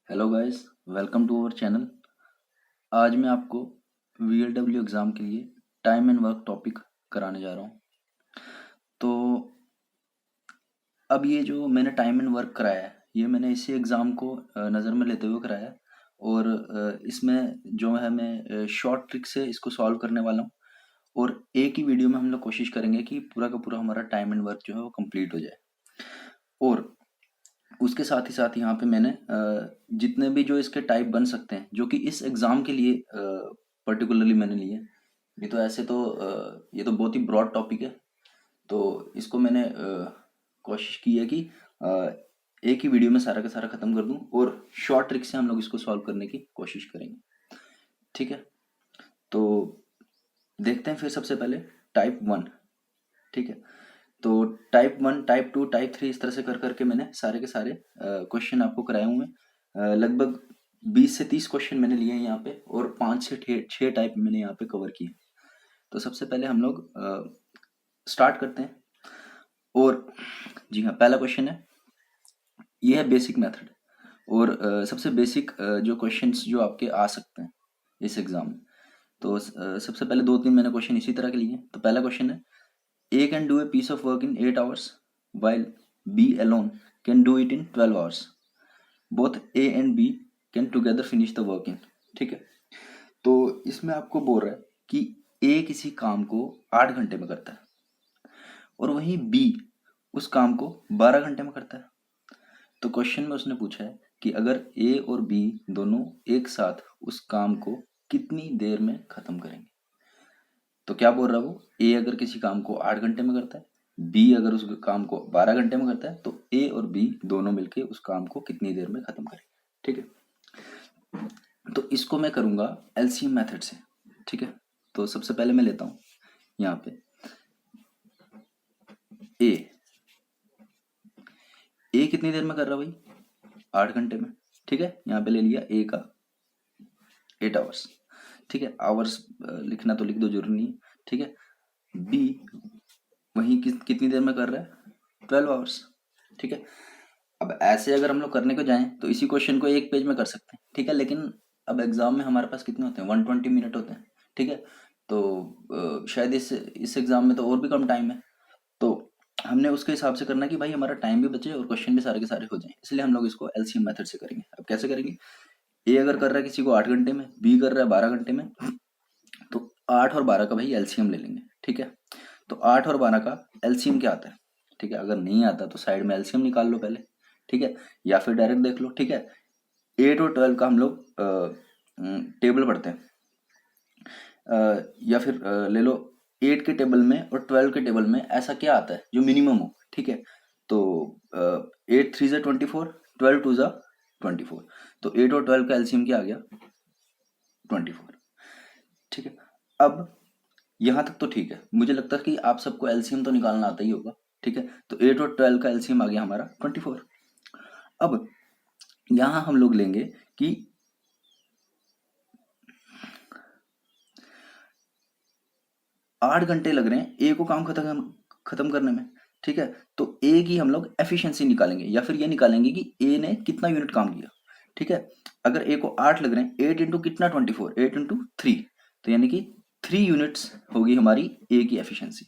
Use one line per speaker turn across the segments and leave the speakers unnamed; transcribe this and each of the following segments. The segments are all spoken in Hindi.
Hello guys, welcome to our channel. आज मैं आपको वीएलडब्ल्यू एग्ज़ाम के लिए टाइम एंड वर्क टॉपिक कराने जा रहा हूँ। तो अब ये जो मैंने टाइम एंड वर्क कराया है, ये मैंने इसी एग्ज़ाम को नज़र में लेते हुए कराया है। और इसमें जो है मैं शॉर्ट ट्रिक से इसको सॉल्व करने वाला हूँ। और एक ही वीडियो में हम लोग कोशिश करेंगे कि पूरा का पूरा हमारा टाइम एंड वर्क जो है वो कंप्लीट हो जाए। और उसके साथ ही साथ यहाँ पे मैंने जितने भी जो इसके टाइप बन सकते हैं, जो कि इस एग्ज़ाम के लिए पर्टिकुलरली मैंने लिए। ये तो ऐसे तो ये तो बहुत ही ब्रॉड टॉपिक है, तो इसको मैंने कोशिश की है कि एक ही वीडियो में सारा का सारा ख़त्म कर दूं और शॉर्ट ट्रिक से हम लोग इसको सॉल्व करने की कोशिश करेंगे। ठीक है, तो देखते हैं फिर सबसे पहले टाइप 1। ठीक है, तो टाइप 1, टाइप 2, टाइप 3 इस तरह से कर करके मैंने सारे के सारे क्वेश्चन आपको कराए हुए हैं। लगभग 20 से 30 क्वेश्चन मैंने लिए हैं यहाँ पे, और 5 से 6 टाइप मैंने यहाँ पे कवर किए। तो सबसे पहले हम लोग स्टार्ट करते हैं। और जी हाँ, पहला क्वेश्चन है, ये है बेसिक मेथड। और सबसे बेसिक जो क्वेश्चंस जो आपके आ सकते हैं इस एग्जाम में। तो सबसे पहले 2-3 मैंने क्वेश्चन इसी तरह के लिए। तो पहला क्वेश्चन है, A can do a piece of work in 8 hours while B alone can do it in 12 hours. Both A and B can together finish the work in। ठीक है, तो इसमें आपको बोल रहा है कि A किसी काम को 8 घंटे में करता है और वहीं B उस काम को 12 घंटे में करता है। तो क्वेश्चन में उसने पूछा है कि अगर A और B दोनों एक साथ उस काम को कितनी देर में खत्म करेंगे। तो क्या बोल रहा है वो, ए अगर किसी काम को 8 घंटे में करता है, बी अगर उस काम को 12 घंटे में करता है, तो ए और बी दोनों मिलके उस काम को कितनी देर में खत्म करेंगे। ठीक है, तो इसको मैं करूंगा एलसीएम मेथड से। ठीक है, तो सबसे पहले मैं लेता हूं यहाँ पे ए कितनी देर में कर रहा है भाई, 8 घंटे में। ठीक है, यहाँ पे ले लिया ए का 8 आवर्स। ठीक है, आवर्स लिखना तो लिख दो, जरूरी नहीं है। ठीक है, बी वही कितनी देर में कर रहा है, 12 आवर्स। ठीक है, अब ऐसे अगर हम लोग करने को जाएं तो इसी क्वेश्चन को एक पेज में कर सकते हैं। ठीक है, लेकिन अब एग्जाम में हमारे पास कितने होते हैं, 120 मिनट होते हैं। ठीक है, तो शायद इस एग्जाम में तो और भी कम टाइम है। तो हमने उसके हिसाब से करना है कि भाई हमारा टाइम भी बचे और क्वेश्चन भी सारे के सारे हो जाएं, इसलिए हम लोग इसको एलसीएम मेथड से करेंगे। अब कैसे करेंगे, ए अगर कर रहा है किसी को 8 घंटे में, बी कर रहा है 12 घंटे में, तो 8 और 12 का भाई एलसीएम ले लेंगे। ठीक है, तो 8 और 12 का एलसीएम क्या आता है। ठीक है, अगर नहीं आता तो साइड में एलसीएम निकाल लो पहले। ठीक है, या फिर डायरेक्ट देख लो। ठीक है, 8 और 12 का हम लोग टेबल पढ़ते हैं, या फिर ले लो 8 के टेबल में और 12 के टेबल में ऐसा क्या आता है जो मिनिमम हो। ठीक है, तो 8 3 24, 12 2 24, तो 8 और 12 का एलसीएम क्या आ गया, 24। ठीक है, अब यहाँ तक तो ठीक है, मुझे लगता है कि आप सबको एलसीएम तो निकालना आता ही होगा। ठीक है, तो 8 और 12 का एलसीएम आ गया हमारा 24। अब यहाँ हम लोग लेंगे कि 8 घंटे लग रहे हैं ए को काम खत्म करने में। ठीक है, तो ए की हम लोग एफिशिएंसी निकालेंगे, या फिर ये निकालेंगे कि ए ने कितना यूनिट काम किया। ठीक है, अगर ए को 8 लग रहे हैं, 8 इंटू कितना 24, 8 इंटू 3, तो यानी कि 3 यूनिट्स होगी हमारी ए की एफिशिएंसी।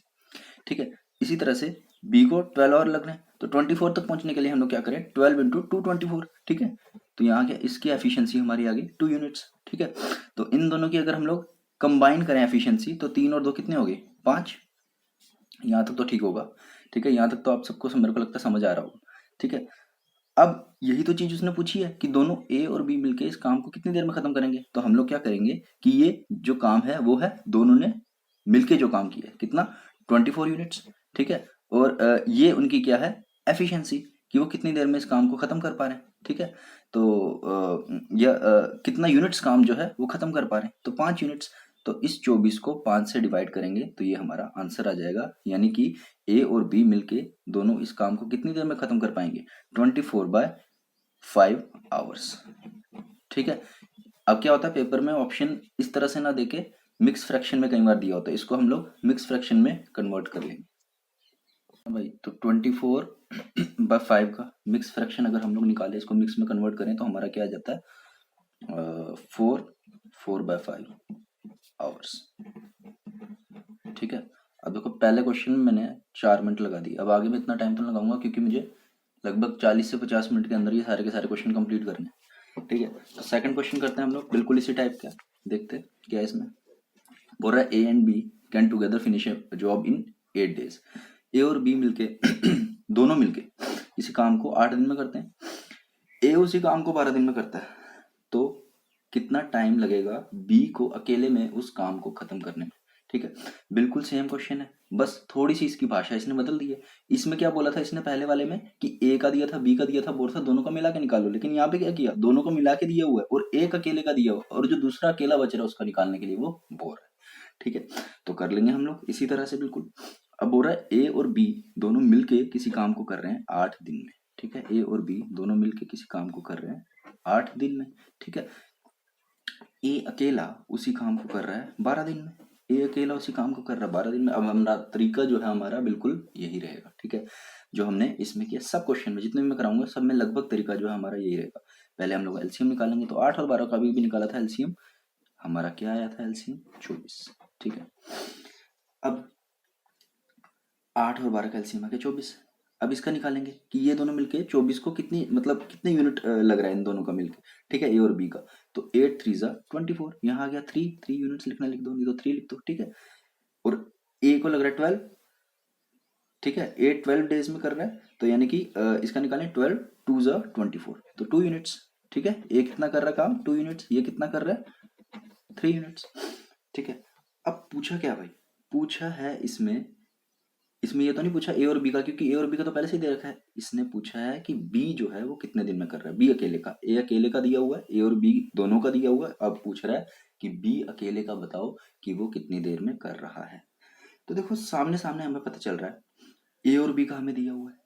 ठीक है, इसी तरह से बी को 12 और लग रहे हैं, तो 24 तक पहुंचने के लिए हम लोग क्या करें, 12 इंटू 224। ठीक है, तो यहाँ क्या, इसकी एफिशिएंसी हमारी आ गई 2 यूनिट्स। ठीक है, तो इन दोनों की अगर हम लोग कंबाइन करें एफिशिएंसी, तो 3 और 2 कितने हो गए, 5। यहाँ तक तो ठीक होगा। ठीक है, यहाँ तक तो आप सबको मेरे को लगता है समझ आ रहा होगा। ठीक है, अब यही तो चीज उसने पूछी है कि दोनों ए और बी मिलके इस काम को कितनी देर में खत्म करेंगे। तो हम लोग क्या करेंगे कि ये जो काम है वो है दोनों ने मिलके जो काम किया है, कितना, 24 यूनिट्स। ठीक है, और ये उनकी क्या है, एफिशिएंसी, कि वो कितनी देर में इस काम को खत्म कर पा रहे हैं। ठीक है, तो कितना यूनिट्स काम जो है वो खत्म कर पा रहे हैं, तो 5 यूनिट्स। तो इस 24 को 5 से डिवाइड करेंगे तो ये हमारा आंसर आ जाएगा, यानी कि ए और बी मिलके दोनों इस काम को कितनी देर में खत्म कर पाएंगे, 24/5 आवर्स। ठीक है, अब क्या होता है, पेपर में ऑप्शन इस तरह से ना देके मिक्स फ्रैक्शन में कई बार दिया होता है, इसको हम लोग मिक्स फ्रैक्शन में कन्वर्ट कर लेंगे। भाई तो 24/5 का मिक्स फ्रैक्शन अगर हम लोग निकाले, इसको मिक्स में कन्वर्ट करें तो हमारा क्या आ जाता है, 4/5 आवर्स। ठीक है। अब देखो पहले क्वेश्चन में मैंने 4 मिनट लगा दी, अब आगे मैं इतना टाइम तो लगाऊंगा क्योंकि मुझे लगभग 40 से 50 मिनट के अंदर ये सारे के सारे क्वेश्चन कंप्लीट करने हैं। ठीक है, तो सेकंड क्वेश्चन करते हैं हम लोग, बिल्कुल इसी टाइप का। देखते हैं क्या है इसमें। बोल रहा है A and B can together finish a job in 8 days. A और बी मिलके दोनों मिलके इसी काम को 8 दिन में करते हैं। ए उसी काम को 12 दिन में करता है, तो कितना टाइम लगेगा बी को अकेले में उस काम को खत्म करने में। ठीक है, बिल्कुल सेम क्वेश्चन है, बस थोड़ी सी इसकी भाषा इसने बदल दी है। इसमें क्या बोला था इसने पहले वाले में कि ए का दिया था, बी का दिया था, बोल था दोनों का मिला के निकालो, लेकिन यहाँ पे क्या किया, दोनों को मिला के दिया हुआ है और एक अकेले का दिया हुआ है, और जो दूसरा अकेला बच रहा है उसका निकालने के लिए वो बोल रहा है। ठीक है, तो कर लेंगे हम लोग इसी तरह से बिल्कुल। अब बोल रहा है ए और बी दोनों मिलके किसी काम को कर रहे हैं 8 दिन में। ठीक है, ए और बी दोनों मिलके किसी काम को कर रहे हैं 8 दिन में। ठीक है, ए अकेला उसी काम को कर रहा है 12 दिन में। ए अकेला उसी काम को कर रहा है 12 दिन में। अब हमारा तरीका जो है हमारा बिल्कुल यही रहेगा। ठीक है, जो हमने इसमें किया, सब क्वेश्चन में जितने भी मैं कराऊंगा सब में लगभग तरीका जो है हमारा यही रहेगा। पहले हम लोग एलसीएम निकालेंगे, तो 8 और 12 का भी निकाला था एलसीएम, हमारा क्या आया था एलसीएम 24। ठीक है, अब 8 और 12 का एलसीएम आ गया 24। अब इसका निकालेंगे कि ये दोनों मिलके 24 को कितनी मतलब कितने यूनिट लग रहा है इन दोनों का मिलके। ठीक है, ए और बी का, तो 8 3 जा 24, यहाँ आ गया 3 यूनिट्स लिखना, लिख दो, नहीं तो 3 लिख दो। ठीक है, और ए को लग रहा है 12। ठीक है, ए 12 डेज में कर रहा है, तो यानी कि इसका निकालें 12 2 जा 24, तो 2 यूनिट्स। ठीक है, ए कितना कर रहा है काम, 2 यूनिट्स, ये कितना कर रहा है 3 यूनिट्स। ठीक है, अब पूछा क्या भाई, पूछा है इसमें ये तो नहीं पूछा ए और बी का, क्योंकि ए और बी का तो पहले से ही दे रखा है। इसने पूछा है कि बी जो है वो कितने दिन में कर रहा है, बी अकेले का। ए अकेले का दिया हुआ है, ए और बी दोनों का दिया हुआ है। अब पूछ रहा है कि बी अकेले का बताओ कि वो कितनी देर में कर रहा है। तो देखो सामने सामने हमें पता चल रहा है ए और बी का हमें दिया हुआ है,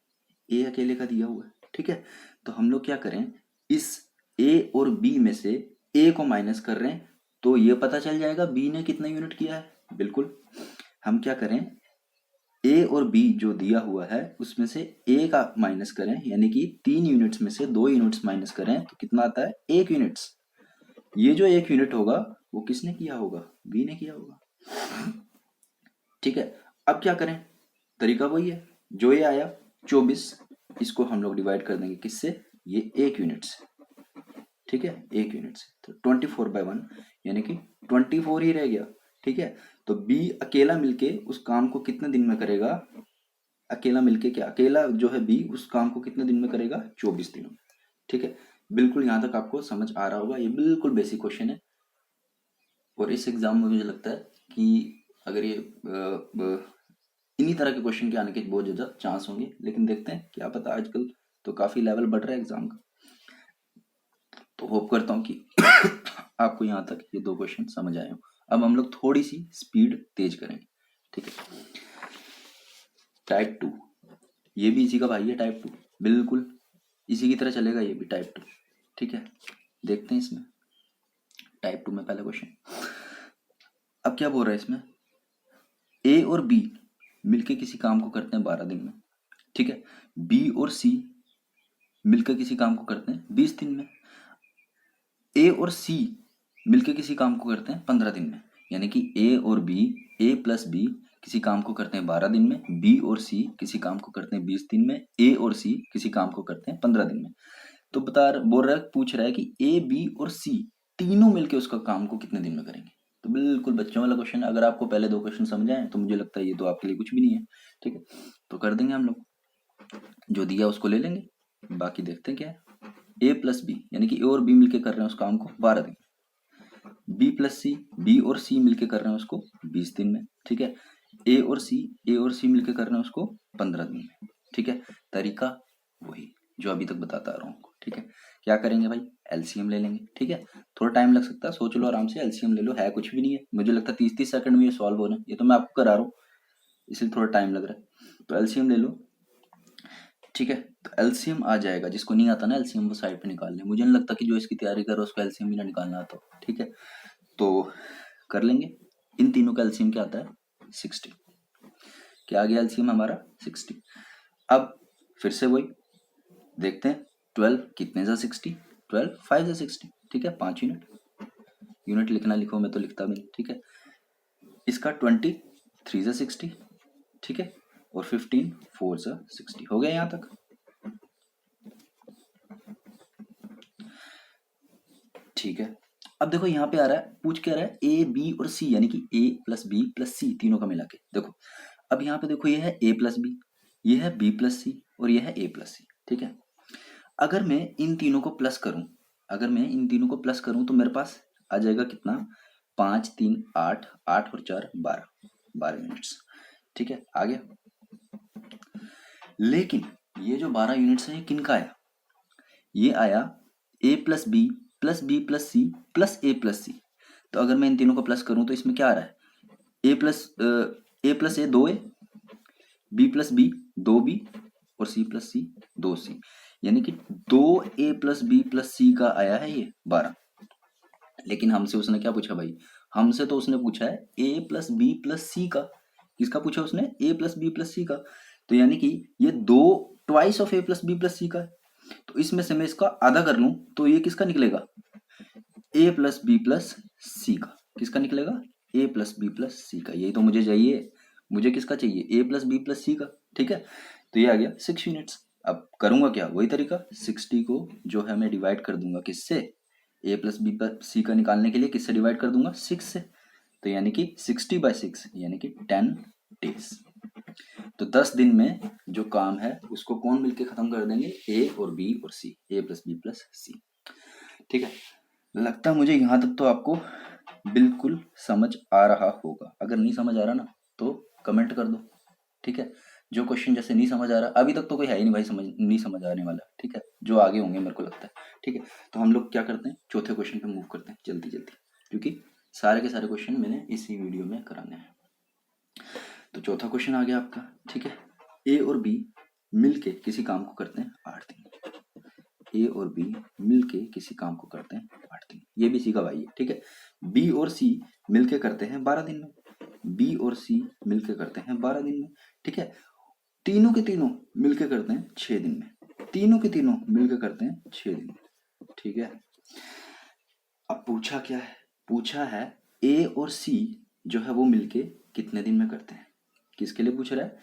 ए अकेले का दिया हुआ है। ठीक है, तो हम लोग क्या करें, इस ए और बी में से ए को माइनस कर रहे हैं, तो ये पता चल जाएगा बी ने कितना यूनिट किया है। बिल्कुल, हम क्या करें, ए और बी जो दिया हुआ है उसमें से ए का माइनस करें, यानी कि 3 यूनिट्स में से 2 यूनिट्स माइनस करें, तो कितना आता है 1 यूनिट्स। ये जो 1 यूनिट होगा वो किसने किया होगा, बी ने किया होगा। ठीक है, अब क्या करें, तरीका वही है, जो ये आया 24, इसको हम लोग डिवाइड कर देंगे किससे, ये 1 यूनिट से। ठीक है, 1 यूनिट से, तो 24/1 यानी कि 24 ही रह गया। ठीक है, तो बी अकेला मिलके उस काम को कितने दिन में करेगा, अकेला मिलके क्या, अकेला जो है बी उस काम को कितने दिन में करेगा, 24 दिनों में। ठीक है, बिल्कुल यहां तक आपको समझ आ रहा होगा, ये बिल्कुल बेसिक क्वेश्चन है। और इस एग्जाम में मुझे लगता है कि अगर ये इन्हीं तरह के क्वेश्चन के आने के बहुत ज्यादा चांस होंगे, लेकिन देखते हैं, क्या पता, आजकल तो काफी लेवल बढ़ रहा है एग्जाम का। तो होप करता हूँ कि आपको यहाँ तक ये 2 क्वेश्चन समझ आए हो। अब हम लोग थोड़ी सी स्पीड तेज करेंगे। ठीक है, टाइप 2, ये भी इसी का भाई है, टाइप 2 बिल्कुल इसी की तरह चलेगा, ये भी टाइप 2। ठीक है, देखते हैं इसमें टाइप 2 में पहला क्वेश्चन। अब क्या बोल रहा है इसमें, ए और बी मिलके किसी काम को करते हैं 12 दिन में। ठीक है, बी और सी मिलकर किसी काम को करते हैं 20 दिन में। ए और सी मिलके किसी काम को करते हैं 15 दिन में, यानी कि ए और बी, ए प्लस बी किसी काम को करते हैं 12 दिन में, बी और सी किसी काम को करते हैं 20 दिन में, ए और सी किसी काम को करते हैं 15 दिन में। तो बोल रहा है, पूछ रहा है कि ए बी और सी तीनों मिलके उसका काम को कितने दिन में करेंगे। तो बिल्कुल बच्चों वाला क्वेश्चन है, अगर आपको पहले 2 क्वेश्चन समझ आए तो मुझे लगता है ये तो आपके लिए कुछ भी नहीं है। ठीक है, तो कर देंगे हम लोग, जो दिया उसको ले लेंगे, बाकी देखते हैं क्या है। ए प्लस बी यानी कि ए और बी मिलके कर रहे हैं उस काम को 12 दिन, बी प्लस सी, बी और सी मिलके कर रहे हैं उसको 20 दिन में। ठीक है, ए और सी मिलके कर रहे हैं उसको 15 दिन में। ठीक है, तरीका वही जो अभी तक बताता आ रहा हूँ। ठीक है, क्या करेंगे भाई, एलसीएम ले लेंगे। ठीक है, थोड़ा टाइम लग सकता है, सोच लो आराम से, एलसीएम ले लो, है कुछ भी नहीं है, मुझे लगता है 30-30 सेकंड में ये सॉल्व हो रहा है, ये तो मैं आपको करा रहा हूँ इसलिए थोड़ा टाइम लग रहा है। तो एलसीएम ले लो। ठीक है, तो एलसीएम आ जाएगा, जिसको नहीं आता ना एलसीएम वो साइड पे निकाल ले, मुझे नहीं लगता कि जो इसकी तैयारी कर रहा है उसको एलसीएम भी ना निकालना आता हो। ठीक है, तो कर लेंगे, इन तीनों का एलसीएम क्या आता है 60। क्या आ गया एलसीएम हमारा 60। अब फिर से वही देखते हैं 12 कितने जा 60, 12 5 जा 60, ठीक है 5 यूनिट लिखना लिखो, मैं तो लिखता भी नहीं, ठीक है। इसका 20 3 जा 60, ठीक है, और 15 4 जा 60 हो गया यहाँ तक। ठीक है, अब देखो यहाँ पे आ रहा है, पूछ क्या रहा है, ए बी और सी, यानी कि ए प्लस बी प्लस सी तीनों का मिला के। देखो अब यहाँ पे देखो ये है ए प्लस बी, ये है बी प्लस सी और ये है ए प्लस सी, ठीक है। अगर मैं इन तीनों को प्लस करूं, अगर मैं इन तीनों को प्लस करूं तो मेरे पास आ जाएगा कितना, 5 3 8, 8 और 4 12, 12 यूनिट्स, ठीक है आ गया। लेकिन ये जो 12 यूनिट्स है ये किनका आया, ये आया A plus B plus B plus C plus A plus C. तो अगर मैं इन तीनों को प्लस करूं तो इसमें क्या आ रहा है, A plus A 2 A, B plus B 2 B और सी प्लस सी 2 सी, यानी कि 2 ए प्लस बी प्लस सी का आया है ये 12। लेकिन हमसे उसने क्या पूछा भाई, हमसे तो उसने पूछा है A plus B plus C का। किसका पूछा उसने, A plus B plus C का। तो यानी कि ये 2 twice of A plus B plus C का है। तो इसमें से मैं इसका आधा कर लूं तो ये किसका निकलेगा, ए प्लस बी प्लस सी का। किसका निकलेगा, ए प्लस बी प्लस सी का। यही तो मुझे चाहिए, मुझे किसका चाहिए, ए प्लस बी प्लस सी का, ठीक है। तो ये आ गया 6 यूनिट्स। अब करूंगा क्या, वही तरीका, 60 को जो है मैं डिवाइड कर दूंगा किससे, ए प्लस बी प्लस सी का निकालने के लिए किससे डिवाइड कर दूंगा, 6 से। तो यानी कि 60/6 यानी कि 10 डेज। तो 10 दिन में जो काम है उसको कौन मिलके खत्म कर देंगे, ए और बी और सी, ए प्लस बी प्लस सी, ठीक है। लगता है मुझे यहाँ तक तो आपको बिल्कुल समझ आ रहा होगा। अगर नहीं समझ आ रहा ना तो कमेंट कर दो, ठीक है। जो क्वेश्चन जैसे नहीं समझ आ रहा, अभी तक तो कोई है ही नहीं भाई समझ नहीं समझ आने वाला, ठीक है, जो आगे होंगे मेरे को लगता है, ठीक है। तो हम लोग क्या करते हैं, चौथे क्वेश्चन पे मूव करते हैं जल्दी जल्दी, क्योंकि सारे के सारे क्वेश्चन मैंने इसी वीडियो में कराने हैं। तो चौथा क्वेश्चन आ गया आपका, ठीक है। ए और बी मिलके किसी काम को करते हैं 8 दिन। ए और बी मिलके किसी काम को करते हैं 8 दिन, ये भी सी का भाई है, ठीक है। बी और सी मिलके करते हैं 12 दिन में, बी और सी मिलके करते हैं 12 दिन में, ठीक है। तीनों के तीनों मिलके करते हैं 6 दिन में, तीनों के तीनों मिलके करते हैं 6 दिन में, ठीक है। अब पूछा क्या है, पूछा है ए और सी जो है वो मिलके कितने दिन में करते हैं। किसके लिए पूछ रहा है,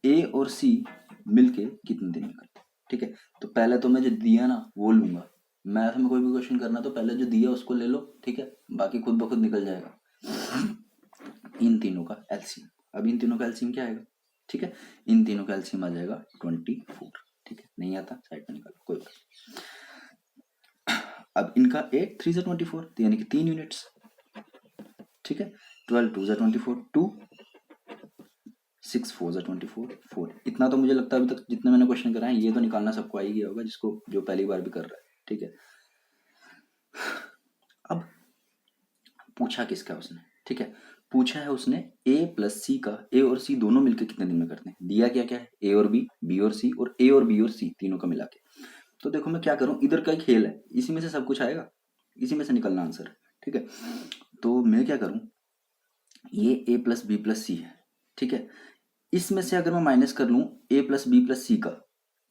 ए और सी मिलके कितने दिन में करते हैं, ठीक है। तो पहले तो मैं जो दिया ना वो लूंगा, मैथ में कोई भी क्वेश्चन करना तो पहले जो दिया उसको ले लो, ठीक है, बाकी खुद ब खुद निकल जाएगा। इन तीनों का एलसीएम, अब इन तीनों का एलसीएम क्या आएगा, ठीक है, इन तीनों का एलसीएम आ जाएगा 24, ठीक है। नहीं आता साइड में निकालो कोई बात। अब इनका 8 3 जा 24, तो यानी कि 3 यूनिट्स, ठीक है। 12 2 जा 24 2, 6 4 जा 24 4। इतना तो मुझे लगता है अभी तक जितने मैंने क्वेश्चन कराए ये तो निकालना सबको आ ही गया होगा, जिसको जो पहली बार भी कर रहा है, ठीक है। अब पूछा किसका उसने, ठीक है, पूछा है उसने ए प्लस सी का। ए और सी दोनों मिलकर कितने दिन में करते हैं, दिया क्या क्या है, ए और बी और सी, और ए और बी और सी तीनों का मिला के। तो देखो मैं क्या करूं, इधर का ही खेल है, इसी में से सब कुछ आएगा, इसी में से निकलना आंसर, ठीक है। तो मैं क्या करूं, ये ए प्लस बी प्लस सी है, ठीक है। इसमें से अगर मैं माइनस कर लूं ए प्लस बी प्लस सी का,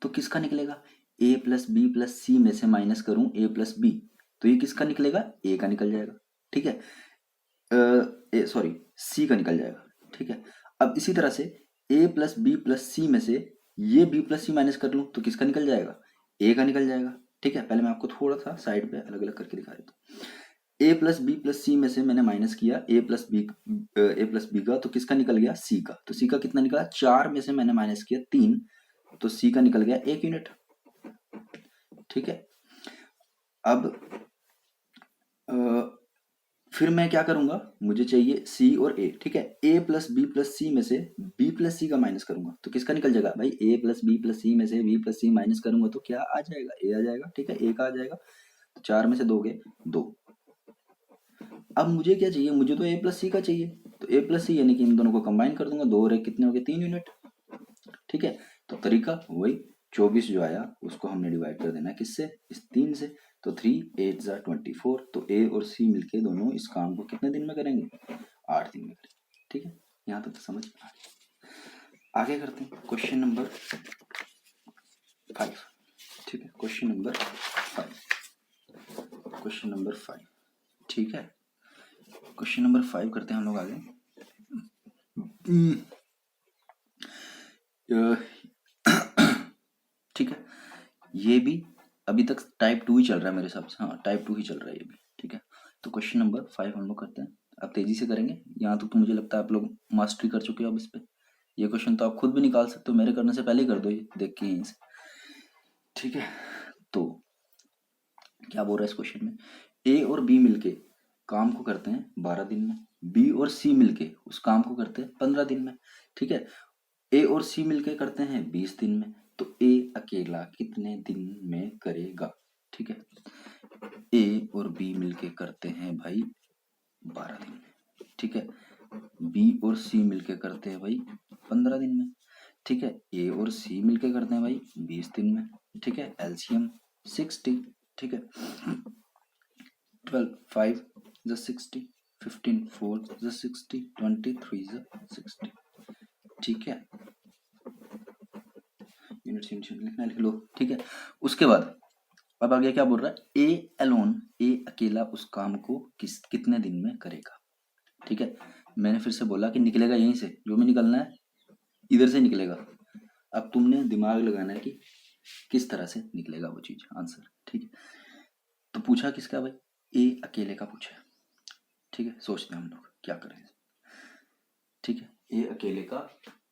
तो किसका निकलेगा, ए प्लस बी प्लस सी में से माइनस करूं ए प्लस बी, तो ये किसका निकलेगा, ए का निकल जाएगा, ठीक है, सॉरी सी का निकल जाएगा, ठीक है। अब इसी तरह से ए प्लस बी प्लस सी में से ये बी प्लस सी माइनस कर लूं तो किसका निकल जाएगा, ए का निकल जाएगा, ठीक है। पहले मैं आपको थोड़ा सा साइड पे अलग अलग करके दिखा देता हूँ। ए प्लस बी प्लस सी में से मैंने माइनस किया ए प्लस बी का, तो किसका निकल गया, सी का। तो सी का कितना निकला, 4 में से मैंने माइनस किया 3, तो सी का निकल गया 1 यूनिट, ठीक है। अब फिर मैं क्या करूंगा, मुझे चाहिए सी और ए, ठीक है। ए प्लस बी प्लस सी में से बी प्लस सी का माइनस करूंगा तो किसका निकल जाएगा भाई, ए प्लस बी प्लस सी में से बी प्लस सी माइनस करूंगा तो क्या आ जाएगा, ए आ जाएगा, ठीक है, ए का आ जाएगा। तो 4 में से 2 गए 2। अब मुझे क्या चाहिए, मुझे तो ए प्लस सी का चाहिए, तो ए प्लस सी यानी कि इन दोनों को कंबाइन कर दूंगा, 2 और 1 कितने हो गए, 3 यूनिट, ठीक है। तो तरीका वही 24 जो आया उसको हमने डिवाइड कर देना है किससे, इस 3 से। तो 3 8 जा 24, तो ए और सी मिलके दोनों इस काम को कितने दिन में करेंगे, 8 दिन में करेंगे, ठीक है। यहाँ तक तो समझ आ गया। आगे करते हैं क्वेश्चन नंबर 5। ठीक है, क्वेश्चन नंबर 5, ठीक है। क्वेश्चन नंबर 5 करते हैं हम लोग आगे। ठीक है, ये भी अभी तक टाइप 2 ही चल रहा है मेरे हिसाब से। हाँ, टाइप 2 ही चल रहा है ये भी। ठीक है, तो क्वेश्चन नंबर 5 हम लोग करते हैं। अब तेजी से करेंगे, यहाँ तक तो मुझे लगता है आप लोग मास्टरी कर चुके हो अब इस पे। ये क्वेश्चन तो आप खुद भी निकाल सकते हो, मेरे करने से पहले ही कर दो ये देख के यहीं से। ठीक है, तो क्या बोल रहा है इस क्वेश्चन में, ए और बी मिलके काम को करते हैं 12 दिन में, बी और सी मिलके उस काम को करते हैं 15 दिन में। ठीक है, ए और सी मिलके करते हैं 20 दिन में, तो ए अकेला कितने दिन में करेगा। ठीक है, ए और बी मिलके करते हैं भाई 12 दिन में। ठीक है, बी और सी मिलके करते हैं भाई 15 दिन में। ठीक है, ए और सी मिलके करते हैं भाई 20 दिन में। ठीक है, एलसीएम 60। ठीक है, 12 5 is 60, 15 4 is 60, 23 is 60। ठीक है, यूनिट लिखना लिख लो। ठीक है, उसके बाद अब आगे क्या बोल रहा है, ए अलोन, ए अकेला उस काम को कितने दिन में करेगा। ठीक है, मैंने फिर से बोला कि निकलेगा यहीं से, जो भी निकलना है इधर से निकलेगा। अब तुमने दिमाग लगाना है कि किस तरह से निकलेगा वो चीज, आंसर। ठीक है, तो पूछा किसका भाई, ए अकेले का पूछा। ठीक है, सोचते हैं हम लोग क्या करें। ठीक है, ए अकेले का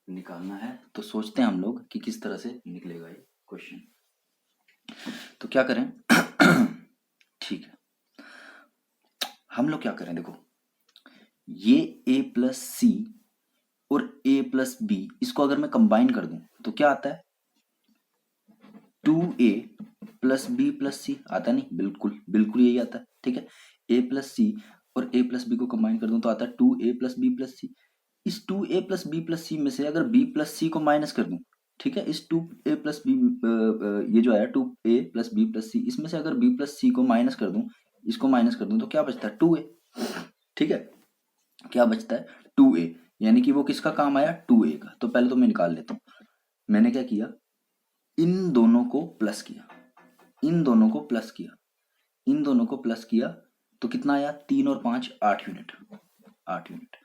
निकालना है, तो सोचते हैं हम लोग कि किस तरह से निकलेगा ये क्वेश्चन। तो क्या करें ठीक है, हम लोग क्या करें, देखो ये ए प्लस सी और ए प्लस बी, इसको अगर मैं कंबाइन कर दूं तो क्या आता है, 2a प्लस बी प्लस सी आता नहीं, बिल्कुल बिल्कुल यही आता है। ठीक है, ए प्लस सी और ए प्लस बी को कंबाइन कर दूं तो आता है 2a प्लस बी प्लस सी। इस 2a प्लस बी प्लस सी में से अगर b प्लस सी को माइनस कर दूं, ठीक है, इस 2a प्लस बी, ये जो आया 2a प्लस बी प्लस सी, इसमें से अगर b प्लस सी को माइनस कर दूं, इसको माइनस कर दूं तो क्या बचता है, 2a। ठीक है, क्या बचता है, 2a, यानी कि वो किसका काम आया, 2a का। तो पहले तो मैं निकाल लेता हूं। मैंने क्या किया, इन दोनों को प्लस किया, इन दोनों को प्लस किया, इन दोनों को प्लस किया, तो कितना आया, 3 और 5 8 यूनिट, 8 यूनिट।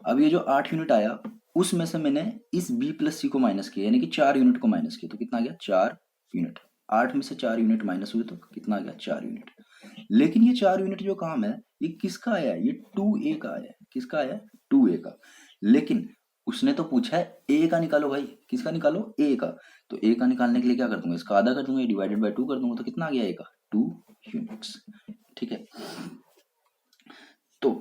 अब ये जो 8 यूनिट आया, उसमें से मैंने इस b प्लस सी को माइनस किया, यानी कि 4 यूनिट को माइनस किया, तो कितना आ गया, 4 यूनिट। 8 में से 4 यूनिट माइनस हुए तो कितना आ गया, 4 यूनिट। लेकिन ये 4 यूनिट जो काम है ये किसका आया, ये 2a का आया। किसका आया, 2a का। लेकिन उसने तो पूछा है a का निकालो भाई, किसका निकालो, a का। तो a का निकालने के लिए क्या कर दूंगा, इसका आधा कर दूंगा, डिवाइडेड बाय 2 कर दूंगा, तो कितना आ गया a का, 2 यूनिट्स। ठीक है, तो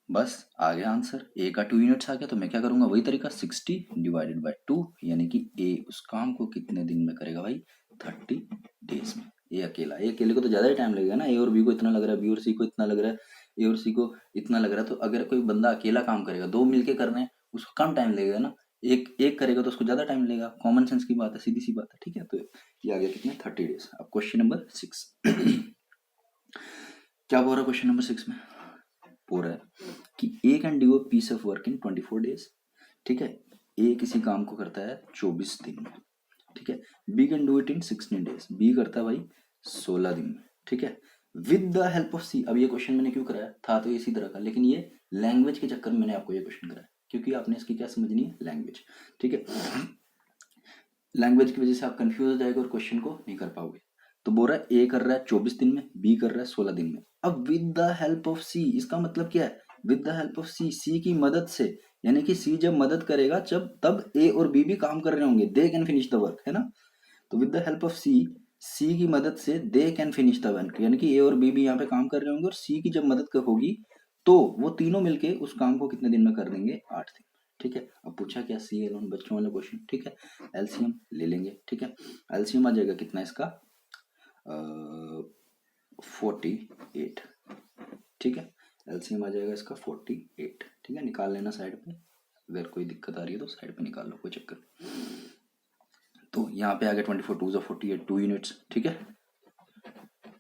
बस आ गया आंसर, ए का 2 यूनिट्स आ गया। तो मैं क्या करूंगा, वही तरीका, 60 डिवाइडेड बाय 2, यानी कि ए उस काम को कितने दिन में करेगा भाई, 30 डेज में। ए अकेले को तो ज्यादा ही टाइम लगेगा ना, ए और बी को इतना लग रहा है, बी और सी को इतना लग रहा है, ए और सी को इतना लग रहा है। तो अगर कोई बंदा अकेला काम करेगा, दो मिलके कर रहे हैं, उसको कम टाइम लगेगा ना, एक एक करेगा तो उसको ज्यादा टाइम लगेगा। कॉमन सेंस की बात है, सीधी सी बात है। ठीक है, तो ये आ गया कितने, 30 डेज। अब क्वेश्चन नंबर 6 क्या बोल रहा है क्वेश्चन नंबर 6 में, बोल रहा है कि A can do a piece of work in 24 days. ठीक है, ए किसी काम को करता है 24 दिन में। ठीक है, B can do it in 16 days, B करता है भाई 16 दिन में। ठीक है, with the help of C. अब ये क्वेश्चन मैंने क्यों कराया था, तो इसी तरह का, लेकिन ये लैंग्वेज के चक्कर में मैंने आपको ये क्वेश्चन कराया, क्योंकि आपने इसकी क्या समझनी है, लैंग्वेज। ठीक है, लैंग्वेज की वजह से आप कंफ्यूज हो जाएगा और क्वेश्चन को नहीं कर पाओगे। तो बोल रहा है ए कर रहा है 24 दिन में, बी कर रहा है 16 दिन में। अब विद द हेल्प ऑफ सी, इसका मतलब क्या है, विद द हेल्प ऑफ सी, सी की मदद से, यानी कि सी जब मदद करेगा जब तब ए और बी भी काम कर रहे होंगे, they can finish the work, है ना। तो विद द हेल्प ऑफ सी, सी की मदद से they can finish the work, यानी कि ए और बी भी यहाँ पे काम कर रहे होंगे, और सी की जब मदद होगी तो वो तीनों मिलके उस काम को कितने दिन में कर देंगे, 8 दिन। ठीक है, अब पूछा क्या, सी एलोन, बच्चों वाला क्वेश्चन। ठीक है, एलसीएम ले लेंगे। ठीक है, एलसीएम आ जाएगा कितना इसका, 48। ठीक है, एलसीएम आ जाएगा इसका 48। ठीक है, निकाल लेना साइड पे, अगर कोई दिक्कत आ रही है तो साइड पे निकाल लो, कोई चक्कर। तो यहाँ पे आ गया 24 2 48, 2 यूनिट्स। ठीक है,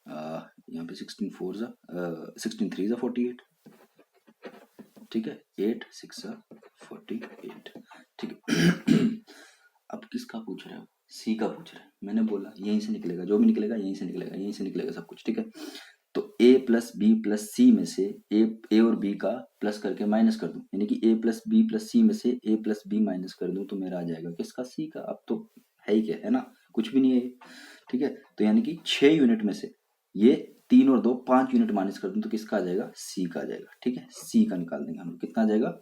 यहाँ पे 16 3 48। ठीक है, 8 6 48। ठीक है अब किसका पूछ रहे हो? सी का पूछ रहे हैं। मैंने बोला यहीं से निकलेगा, जो भी निकलेगा यहीं से निकलेगा, यहीं से निकलेगा सब कुछ, ठीक है। तो a प्लस बी प्लस सी में से ए और बी का प्लस करके माइनस कर दूं, यानी कि a प्लस बी प्लस सी में से a प्लस बी माइनस कर दूं तो मेरा आ जाएगा किसका? सी का। अब तो है ही क्या, है ना, कुछ भी नहीं है ये, ठीक है। तो यानी कि 6 यूनिट में से ये 3 और 2 5 यूनिट माइनस कर दूं तो किसका आ जाएगा? सी का आ जाएगा, ठीक है। सी का निकाल देंगे हम लोग, कितना आ जाएगा?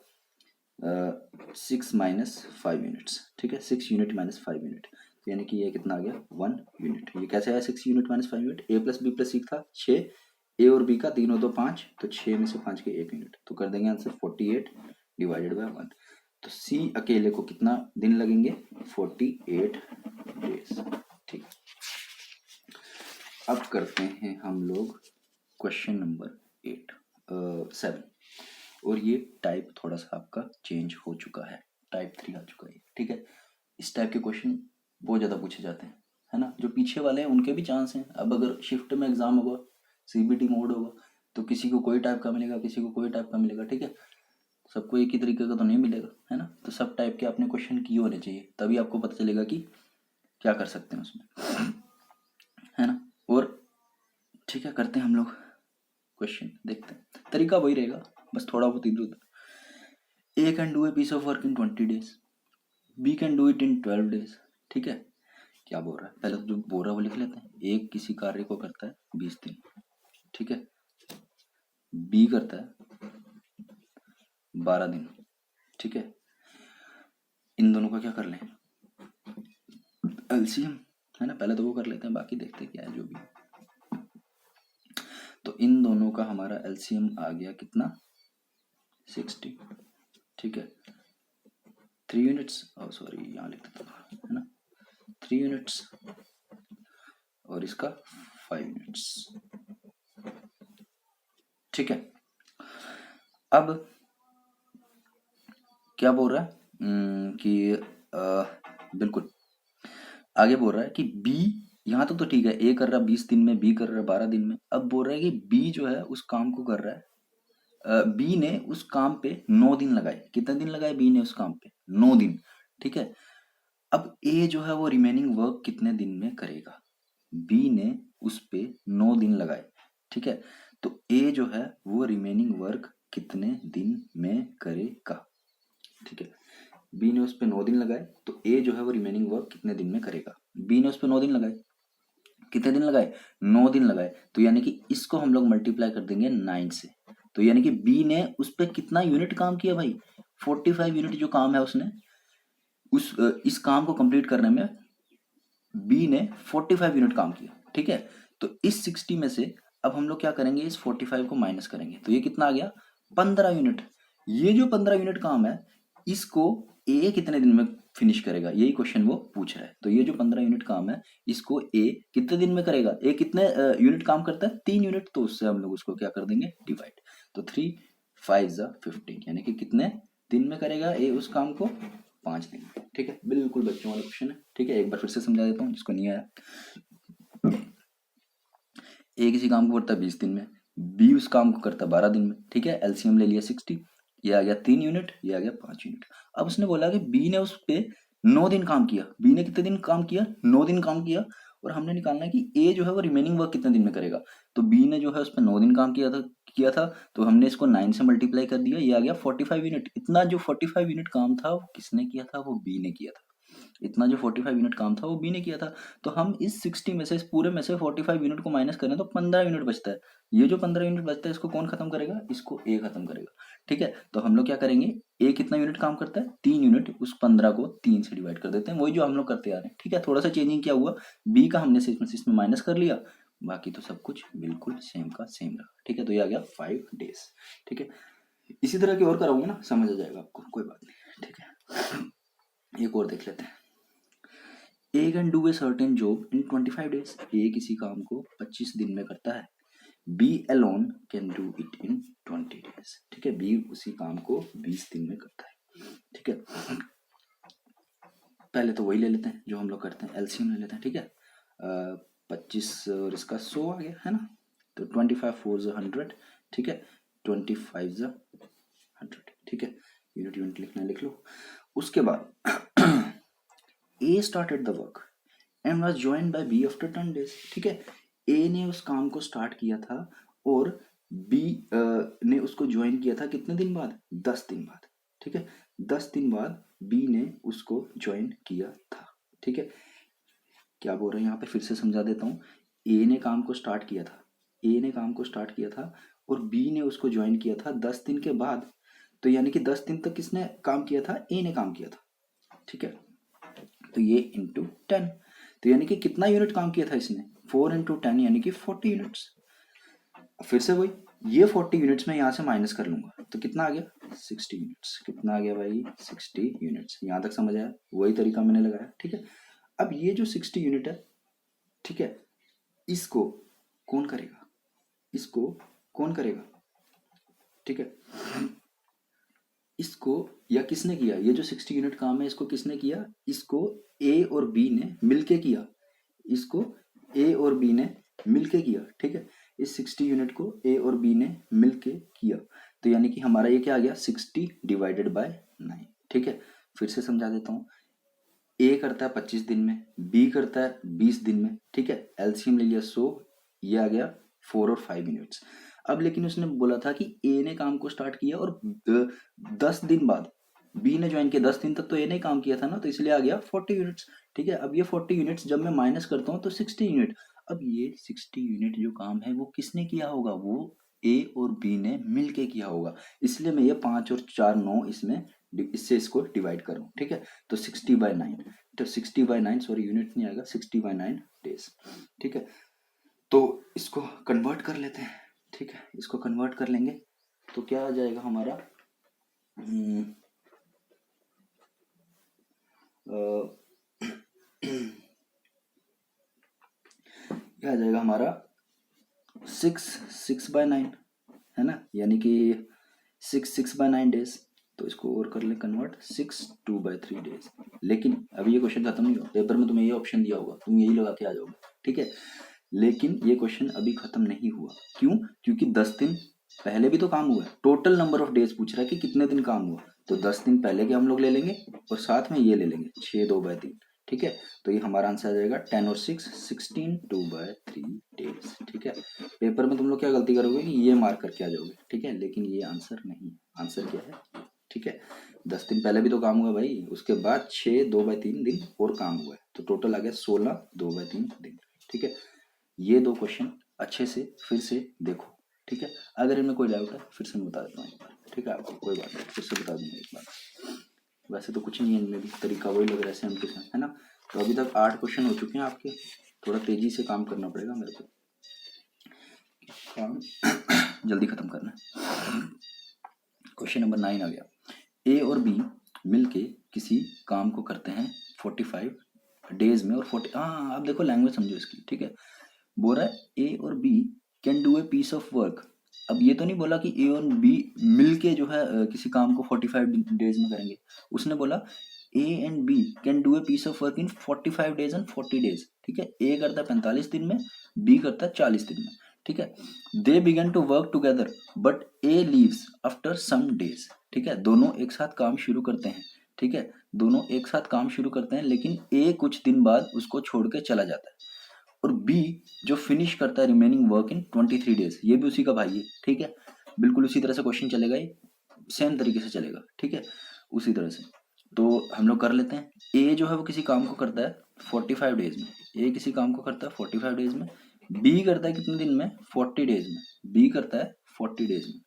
6 माइनस 5 यूनिट्स, ठीक है। 6 यूनिट माइनस 5 यूनिट, तो यानी कि ये कितना आ गया? 1 यूनिट। ये कैसे आया 6 यूनिट माइनस 5 यूनिट? ए प्लस बी प्लस सी था 6, ए और बी का 3 और 2 5, तो 6 में से 5 के 1 यूनिट, तो कर देंगे आंसर 48 डिवाइडेड बाय 1। तो सी अकेले को कितना दिन लगेंगे? 48 डेज, ठीक। अब करते हैं हम लोग क्वेश्चन नंबर 7, और ये टाइप थोड़ा सा आपका चेंज हो चुका है, टाइप 3 आ चुका है, ठीक है। इस टाइप के क्वेश्चन बहुत ज़्यादा पूछे जाते हैं, है ना। जो पीछे वाले हैं उनके भी चांस हैं। अब अगर शिफ्ट में एग्जाम होगा, सीबीटी मोड होगा, तो किसी को कोई टाइप का मिलेगा, किसी को कोई टाइप का मिलेगा, ठीक है। सबको एक ही तरीके का तो नहीं मिलेगा, है ना। तो सब टाइप के आपने क्वेश्चन किए होने चाहिए, तभी आपको पता चलेगा कि क्या कर सकते हैं उसमें, है ना। और ठीक है, करते हैं हम लोग क्वेश्चन, देखते हैं। तरीका वही रहेगा, बस थोड़ा बहुत इधर उधर। A can do a piece of work in 20 days. B can do it in 12 days. ठीक है। क्या बोल रहा है? पहले तो जो बोल रहा है वो लिख लेते हैं। एक किसी कार्य को करता है 20 दिन, ठीक है। B करता है 12 दिन, ठीक है। इन दोनों का क्या कर लें? एलसीएम, है ना। पहले तो वो कर लेते हैं, बाकी देखते हैं क्या है जो भी। तो इन दोनों का हमारा एलसीएम आ गया कितना? 60, ठीक है। 3 यूनिट्स, सॉरी यहाँ लिख देता हूँ, है ना। 3 यूनिट्स और इसका 5 यूनिट्स, ठीक है। अब क्या बोल रहा है कि बिल्कुल आगे बोल रहा है कि बी, यहाँ तो ठीक है, ए कर रहा है 20 दिन में, बी कर रहा है 12 दिन में। अब बोल रहा है कि बी जो है उस काम को कर रहा है, बी ने उस काम पे 9 दिन लगाए। कितने दिन लगाए बी ने उस काम पे? 9 दिन, ठीक है। अब ए जो है वो रिमेनिंग वर्क कितने दिन में करेगा? बी ने उस पे 9 दिन लगाए, ठीक है। तो ए जो है वो रिमेनिंग वर्क कितने दिन में करेगा, ठीक है। बी ने उस पे 9 दिन लगाए, तो ए जो है वो रिमेनिंग वर्क कितने दिन में करेगा? बी ने उस पे 9 दिन लगाए, कितने दिन लगाए? 9 दिन लगाए, तो यानी कि इसको हम लोग मल्टीप्लाई कर देंगे 9 से। तो यानी कि बी ने उस पे कितना यूनिट काम किया भाई? 45 यूनिट जो काम है उसने इस काम को कंप्लीट करने में बी ने 45 यूनिट काम किया, ठीक है। तो इस 60 में से अब हम लोग क्या करेंगे? इस 45 को माइनस करेंगे, तो ये कितना आ गया? 15 यूनिट। ये जो 15 यूनिट काम है इसको ए कितने दिन में फिनिश करेगा? यही क्वेश्चन वो पूछ रहा है। तो ये जो 15 यूनिट काम है इसको ए कितने दिन में करेगा? ए कितने यूनिट काम करता है? 3 यूनिट, तो उससे हम लोग उसको क्या कर देंगे? डिवाइड। तो 3 5 15, यानी कि कितने दिन में करेगा ए उस काम को? 5 दिन, ठीक है। बिल्कुल बच्चों वाला क्वेश्चन है, ठीक है। एक बार फिर से समझा देता हूँ जिसको नहीं आया। ए किसी काम को करता है 20 दिन में, बी उस काम को करता है 12 दिन में, ठीक है। एलसीएम ले लिया 60, ये आ गया 3 यूनिट, ये आ गया 5 यूनिट। अब उसने बोला कि बी ने उस पे 9 दिन काम किया। बी ने कितने दिन काम किया? 9 दिन काम किया। और हमने निकालना है कि ए जो है वो रिमेनिंग वर्क कितने दिन में करेगा। तो बी ने जो है उस पर 9 दिन काम किया था, तो हमने इसको 9 से मल्टीप्लाई कर दिया, ये आ गया 45 यूनिट। इतना जो 45 यूनिट काम था वो किसने किया था? वो बी ने किया था। इतना जो 45 यूनिट काम था वो बी ने किया था। तो हम इस 60 में से, इस पूरे में से 45 यूनिट को माइनस करें तो 15 यूनिट बचता है। ये जो 15 यूनिट बचता है इसको कौन खत्म करेगा? इसको ए खत्म करेगा, ठीक है। तो हम लोग क्या करेंगे? ए कितना यूनिट काम करता है? 3 यूनिट, उस 15 को 3 से डिवाइड कर देते हैं, वही जो हम लोग करते आ रहे हैं, ठीक है। थोड़ा सा चेंजिंग क्या हुआ, बी का हमने इसमें माइनस कर लिया, बाकी तो सब कुछ बिल्कुल सेम का सेम रहा, ठीक है। तो ये आ गया 5 डेज, ठीक है। इसी तरह की और कराऊंगा ना, समझ आ जाएगा आपको, कोई बात नहीं, ठीक है। एक और देख लेते हैं। A can do a certain job in 25 days. A किसी काम को 25 दिन में करता है। B alone can do it in 20 days. ठीक है, B उसी काम को 20 दिन में करता है, ठीक है। पहले तो वही ले लेते हैं जो हम लोग करते हैं, एलसीएम ले लेते हैं, ठीक है। 25 और इसका 100 आ गया, है ना। तो 25 4 100, ठीक है। 25 100, ठीक है। यूनिट लिखना लिख लो। उसके बाद A started the work and was joined by B after 10 days. ठीक है, ए ने उस काम को स्टार्ट किया था और बी ने उसको ज्वाइन किया था कितने दिन बाद? 10 दिन बाद। ठीक है, 10 दिन बाद बी ने उसको ज्वाइन किया था। ठीक है, क्या बोल रहे हैं यहाँ पे फिर से समझा देता हूँ। ए ने काम को स्टार्ट किया था, ए ने काम को स्टार्ट किया था और बी ने उसको ज्वाइन किया था 10 दिन के बाद। तो यानी कि 10 दिन तक किसने काम किया था? ए ने काम किया था। ठीक है, तो ये इंटू 10, तो यानी कि कितना यूनिट काम किया था इसने? 4 इंटू 10 यानी कि 40 यूनिट्स। फिर से वही, ये 40 यूनिट्स में यहाँ से माइनस कर लूंगा तो कितना आ गया? 60 यूनिट्स। कितना आ गया भाई? 60 यूनिट्स। यहाँ तक समझ आया? वही तरीका मैंने लगाया। ठीक है, अब ये जो 60 यूनिट है, ठीक है, इसको कौन करेगा? इसको कौन करेगा? ठीक है, इसको या किसने किया? ये जो 60 यूनिट काम है इसको किसने किया? इसको ए और बी ने मिलके किया। इसको ए और बी ने मिलके किया। ठीक है, इस 60 यूनिट को ए और बी ने मिलके किया। तो यानी कि हमारा ये क्या आ गया? 60 डिवाइडेड बाय 9। ठीक है, फिर से समझा देता हूँ। ए करता है 25 दिन में, बी करता है 20 दिन में। ठीक है, एलसीएम ले लिया 100, ये आ गया 4 और 5 यूनिट्स। अब लेकिन उसने बोला था कि ए ने काम को स्टार्ट किया और 10 दिन बाद बी ने ज्वाइन किया। 10 दिन तक तो ए ने काम किया था ना, तो इसलिए आ गया 40 यूनिट्स। ठीक है, अब ये 40 यूनिट्स जब मैं माइनस करता हूँ तो 60 यूनिट। अब ये 60 यूनिट जो काम है वो किसने किया होगा? वो ए और बी ने मिलके किया होगा। इसलिए मैं ये 5 और 4 9 इसमें इससे इसको डिवाइड करूँ। ठीक है, तो 60/9, तो 60/9 सॉरी यूनिट नहीं आएगा, 60/9 डेज। ठीक है, तो इसको कन्वर्ट कर लेते हैं। ठीक है, इसको कन्वर्ट कर लेंगे तो क्या आ जाएगा हमारा? क्या आ जाएगा हमारा? 6/9 है ना, यानी कि 6/9 डेज। तो इसको और कर ले कन्वर्ट, 6/2/3 डेज। लेकिन अभी ये क्वेश्चन खत्म नहीं हुआ, पेपर में तुम्हें ये ऑप्शन दिया होगा, तुम यही लगा के आ जाओगे। ठीक है, लेकिन ये क्वेश्चन अभी खत्म नहीं हुआ। क्यों? क्योंकि 10 दिन पहले भी तो काम हुआ है। टोटल नंबर ऑफ डेज पूछ रहा है कि कितने दिन काम हुआ, तो 10 दिन पहले के हम लोग ले लेंगे और साथ में ये ले लेंगे 6/2/3। ठीक है, तो ये हमारा आंसर आ जाएगा 10 और 6 16 2/3 डेज। ठीक है, पेपर में तुम लोग क्या गलती करोगे कि ये मार्क करके आ जाओगे। ठीक है, लेकिन ये आंसर नहीं, आंसर क्या है? ठीक है, 10 दिन पहले भी तो काम हुआ भाई, उसके बाद 6 2/3 दिन और काम हुआ है, तो टोटल आ गया 16 2/3 दिन। ठीक है, ये दो क्वेश्चन अच्छे से फिर से देखो। ठीक है, अगर इनमें कोई डाउट है फिर से मैं बता देता हूँ एक बार। ठीक है, आपको कोई बात नहीं, फिर से बता दूंगा एक बार। वैसे तो कुछ नहीं है इनमें भी, तरीका वही लग रहा है सेम टू सेम, है ना। तो अभी तक 8 क्वेश्चन हो चुके हैं आपके, थोड़ा तेजी से काम करना पड़ेगा मेरे को, काम जल्दी खत्म करना है। क्वेश्चन नंबर 9 आ गया। ए और बी मिलके किसी काम को करते हैं 45 डेज में और 40, हाँ आप देखो लैंग्वेज समझो इसकी। ठीक है, बोल रहा है ए और B can do a piece of work. अब ये तो नहीं बोला कि ए और बी मिलके जो है किसी काम को 45 डेज में करेंगे। उसने बोला A and B can do a piece of work in 45 days and 40 days. ठीक है, ए करता है 45 दिन में, बी करता है 40 दिन में। ठीक है, they began to work together but A leaves after some days. ठीक है, दोनों एक साथ काम शुरू करते हैं। ठीक है, दोनों एक साथ काम शुरू करते हैं, लेकिन ए कुछ दिन बाद उसको छोड़ के चला जाता है। और बी जो फिनिश करता है रिमेनिंग वर्क इन 23 डेज, ये भी उसी का भाई है। ठीक है, बिल्कुल उसी तरह से क्वेश्चन चलेगा, ये सेम तरीके से चलेगा। ठीक है, उसी तरह से तो हम लोग कर लेते हैं। ए जो है वो किसी काम को करता है 45 डेज में, ए किसी काम को करता है 45 डेज में। बी करता है कितने दिन में? 40 डेज में। बी करता है 40 डेज में।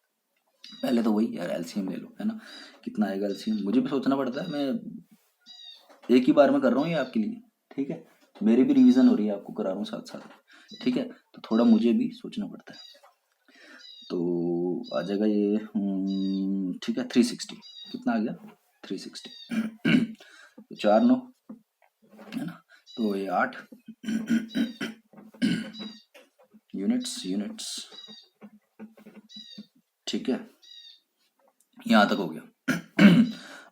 पहले तो वही यार एलसीएम ले लो, है ना, कितना आएगा एलसीएम, मुझे भी सोचना पड़ता है, मैं एक ही बार में कर रहा हूँ ये आपके लिए। ठीक है, मेरी भी रिवीजन हो रही है, आपको करा रहा हूँ साथ साथ। ठीक है, तो थोड़ा मुझे भी सोचना पड़ता है। तो आ जाएगा ये ठीक है 360। कितना आ गया? 360 तो 4 9 है ना, तो ये 8 यूनिट्स। ठीक है, यहाँ तक हो गया।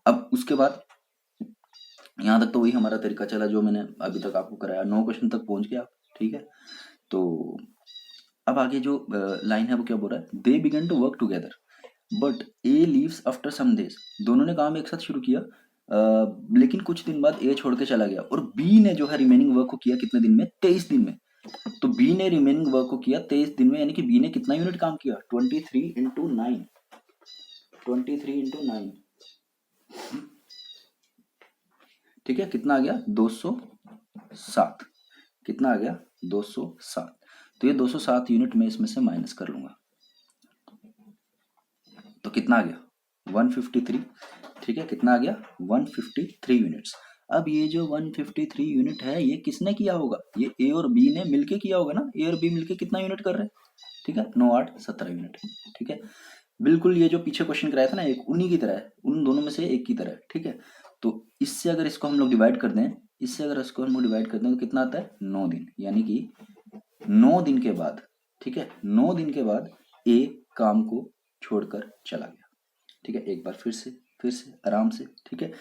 अब उसके बाद यहाँ तक तो वही हमारा तरीका चला जो मैंने अभी तक आपको कराया, 9 क्वेश्चन तक पहुंच गया आप। ठीक है, तो अब आगे जो लाइन है वो क्या बोल रहा है? They began to work together but A leaves after some days. दोनों ने काम एक साथ शुरू किया, लेकिन कुछ दिन बाद ए छोड़ के चला गया और बी ने जो है रिमेनिंग वर्क को किया कितने दिन में, 23 दिन में। तो बी ने रिमेनिंग वर्क को किया 23 दिन में, यानी कि बी ने कितना यूनिट काम किया, 23 इंटू 9, 23 इंटू 9, ठीक है, कितना आ गया 207, कितना आ गया 207। तो ये 207 यूनिट में इसमें से माइनस कर लूंगा, तो कितना आ गया 153, ठीक है, कितना आ गया 153 यूनिट्स। अब ये जो 153 यूनिट है ये किसने किया होगा, ये ए और बी ने मिलके किया होगा ना, ए और बी मिलके कितना यूनिट कर रहे हैं, ठीक है, 9 8 17 यूनिट, ठीक है। बिल्कुल ये जो पीछे क्वेश्चन कराया था ना, एक उन्हीं की तरह है, उन दोनों में से एक की तरह है, ठीक है। तो इससे अगर इसको हम लोग डिवाइड कर दें, इससे अगर इसको हम लोग डिवाइड कर दें तो कितना आता है 9 दिन, यानी कि 9 दिन के बाद, ठीक है, 9 दिन के बाद ए काम को छोड़कर चला गया, ठीक है। एक बार फिर से आराम से, ठीक है,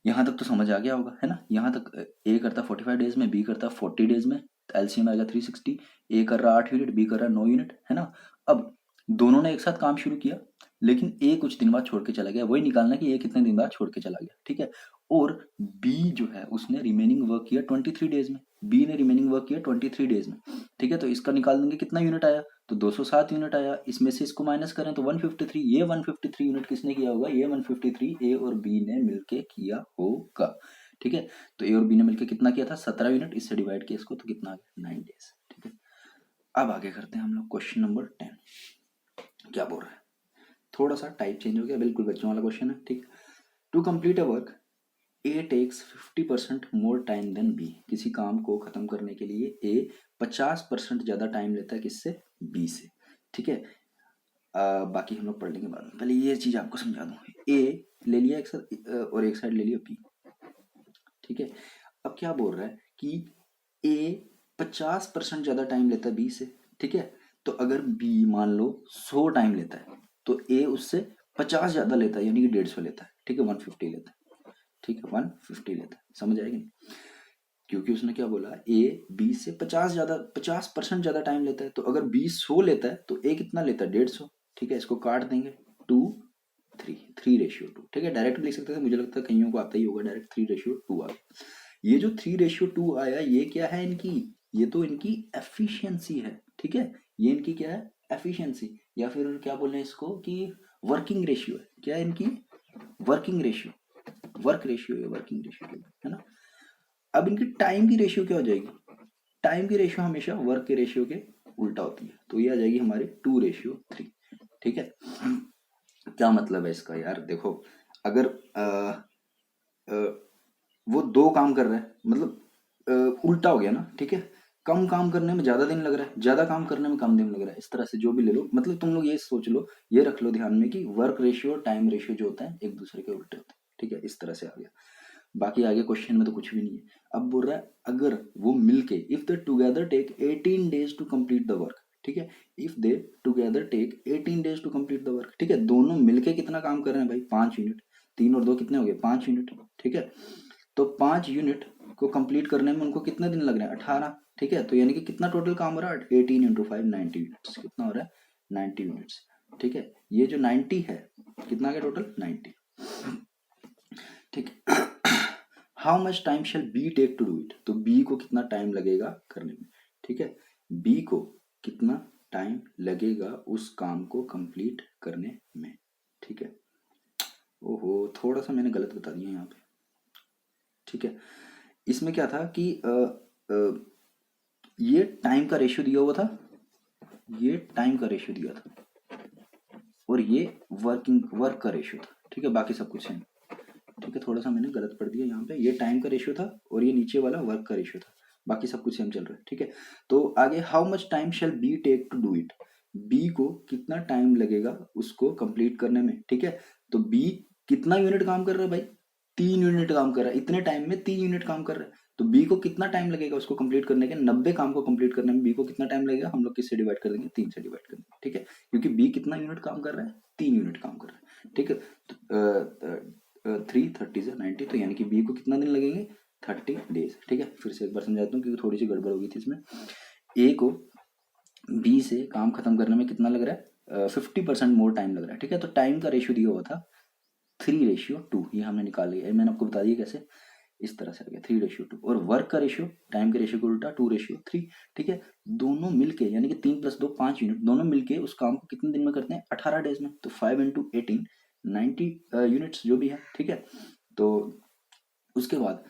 यहाँ तक तो समझ आ गया होगा, है ना। यहाँ तक ए करता 45 डेज में, बी करता 40 डेज में, एलसीएम आएगा 360, ए कर रहा 8 यूनिट, बी कर रहा 9 यूनिट, है ना। अब दोनों ने एक साथ काम शुरू किया, लेकिन ए कुछ दिन बाद छोड़ के चला गया, वही निकालना कि ए कितने दिन बाद छोड़ के चला गया, ठीक है। और बी जो है उसने रिमेनिंग वर्क किया 23 डेज में, बी ने रिमेनिंग वर्क किया 23 डेज में, ठीक है। तो इसका निकाल देंगे कितना यूनिट आया, तो 207 यूनिट आया, इसमें से इसको माइनस करें तो 153, ये 153 यूनिट किसने किया होगा, ये 153 ए और बी ने मिलके किया होगा, ठीक है। तो ए और बी ने मिलके कितना किया था 17 यूनिट, इससे डिवाइड किया इसको तो कितना आ गया 9 डेज, ठीक है। अब आगे करते हैं हम लोग क्वेश्चन नंबर 10, क्या बोल रहा है, थोड़ा सा टाइप चेंज हो गया, बिल्कुल बच्चों वाला क्वेश्चन है, ठीक। To complete a work A takes 50% more time than B, किसी काम को खत्म करने के लिए ए 50% ज्यादा टाइम लेता है किससे, बी से, ठीक है। बाकी हम लोग पढ़ लेंगे बाद में, पहले ये चीज आपको समझा दूं। ए ले लिया एक साइड और एक साइड ले लिया बी, ठीक है। अब क्या बोल रहा है कि ए 50% ज्यादा टाइम लेता है बी से, ठीक है। तो अगर बी मान लो 100 टाइम लेता है तो ए उससे 50 ज्यादा लेता है, यानी कि 150 लेता है, ठीक है, 150 लेता है, ठीक है, 150 लेता है, समझ आएगी नहीं, क्योंकि उसने क्या बोला, ए बी से 50% ज्यादा टाइम लेता है। तो अगर बी 100 लेता है तो ए कितना लेता है 150, ठीक है। इसको काट देंगे 2 3:2, ठीक है, डायरेक्ट लिख सकते थे, मुझे लगता है कईयों को आता ही होगा डायरेक्ट 3:2 आ गया। ये जो 3:2 आया ये क्या है इनकी, ये तो इनकी एफिशिएंसी है, ठीक है, ये इनकी क्या है एफिशिएंसी, या फिर क्या बोल रहे हैं इसको कि वर्किंग रेशियो है, क्या है इनकी वर्किंग रेशियो, वर्क रेशियो है, वर्किंग रेशियो है ना। अब इनकी टाइम की रेशियो क्या हो जाएगी, टाइम की रेशियो हमेशा वर्क के रेशियो के उल्टा होती है, तो ये आ जाएगी हमारे 2:3, ठीक है। क्या मतलब है इसका यार, देखो अगर वो 2 काम कर रहा है, मतलब उल्टा हो गया ना, ठीक है, कम काम करने में ज्यादा दिन लग रहा है, ज्यादा काम करने में कम दिन लग रहा है, इस तरह से जो भी ले लो, मतलब तुम लोग ये सोच लो, ये रख लो ध्यान में कि वर्क रेशियो और टाइम रेशियो जो होता है एक दूसरे के उल्टे होते हैं, ठीक है, इस तरह से आ गया। बाकी आगे क्वेश्चन में तो कुछ भी नहीं है। अब बोल रहा है अगर वो मिलके if they together take 18 days to complete the work, ठीक है, if they together take 18 days to complete the work, ठीक है, दोनों मिलके कितना काम कर रहे हैं भाई 5 यूनिट, 3 और 2 कितने हो गए 5 यूनिट, ठीक है। तो 5 यूनिट को कंप्लीट करने में उनको कितने दिन लग रहे हैं 18, ठीक है। तो यानी कि कितना टोटल काम हो रहा है 18 इंटू 5 90 यूनिट्स, कितना हो रहा है 90 यूनिट्स, ठीक है। ये जो 90 है कितना आ गया टोटल 90, ठीक है। How much time shall B take to do it, तो बी को कितना टाइम लगेगा करने में, ठीक है, बी को कितना टाइम लगेगा उस काम को कंप्लीट करने में, ठीक है। ओहो थोड़ा सा मैंने गलत बता दिया यहाँ पे, ठीक है। इसमें क्या था कि ये टाइम का रेशियो दिया हुआ था, ये टाइम का रेशियो दिया था, और ये वर्क का रेशियो था, ठीक है, बाकी सब कुछ है, ठीक है, थोड़ा सा मैंने गलत पढ़ दिया यहाँ पे, ये टाइम का रेशियो था और ये नीचे वाला वर्क का रेशियो था, बाकी सब कुछ सेम चल रहा है, ठीक है। तो आगे how much time shall B take to do it, B को कितना टाइम लगेगा उसको कंप्लीट करने में, ठीक है। तो बी कितना यूनिट काम कर रहा है भाई 3 यूनिट काम कर रहा है, इतने टाइम में 3 यूनिट काम कर रहा है, तो बी को कितना टाइम लगेगा उसको कंप्लीट करने के, 90 काम को कंप्लीट करने में बी को कितना टाइम लगेगा, हम लोग किससे डिवाइड कर देंगे 3 से डिवाइड कर देंगे, ठीक है, क्योंकि बी कितना यूनिट काम कर रहा है 3 यूनिट काम कर रहा है, ठीक है। 3 30 से 90, तो यानी कि बी को कितना दिन लगेंगे 30 डेज, ठीक है। फिर से एक बार समझाता हूँ क्योंकि थोड़ी सी गड़बड़ हो गई थी इसमें। ए को बी से काम खत्म करने में कितना लग रहा है 50% मोर टाइम लग रहा है, ठीक है। तो टाइम का रेशियो दिया हुआ था 3:2, ये हमने निकाल लिया। मैंने आपको बता दिया कैसे, इस तरह से आ गया 3:2। और वर्क का रेशियो टाइम के रेशियो को उल्टा 2:3। ठीक है, दोनों मिलके यानी कि 3 + 2 5 यूनिट, दोनों मिलके उस काम को कितने दिन में करते हैं, 18 डेज में। तो 5 × 18 90 यूनिट्स जो भी है। ठीक है, तो उसके बाद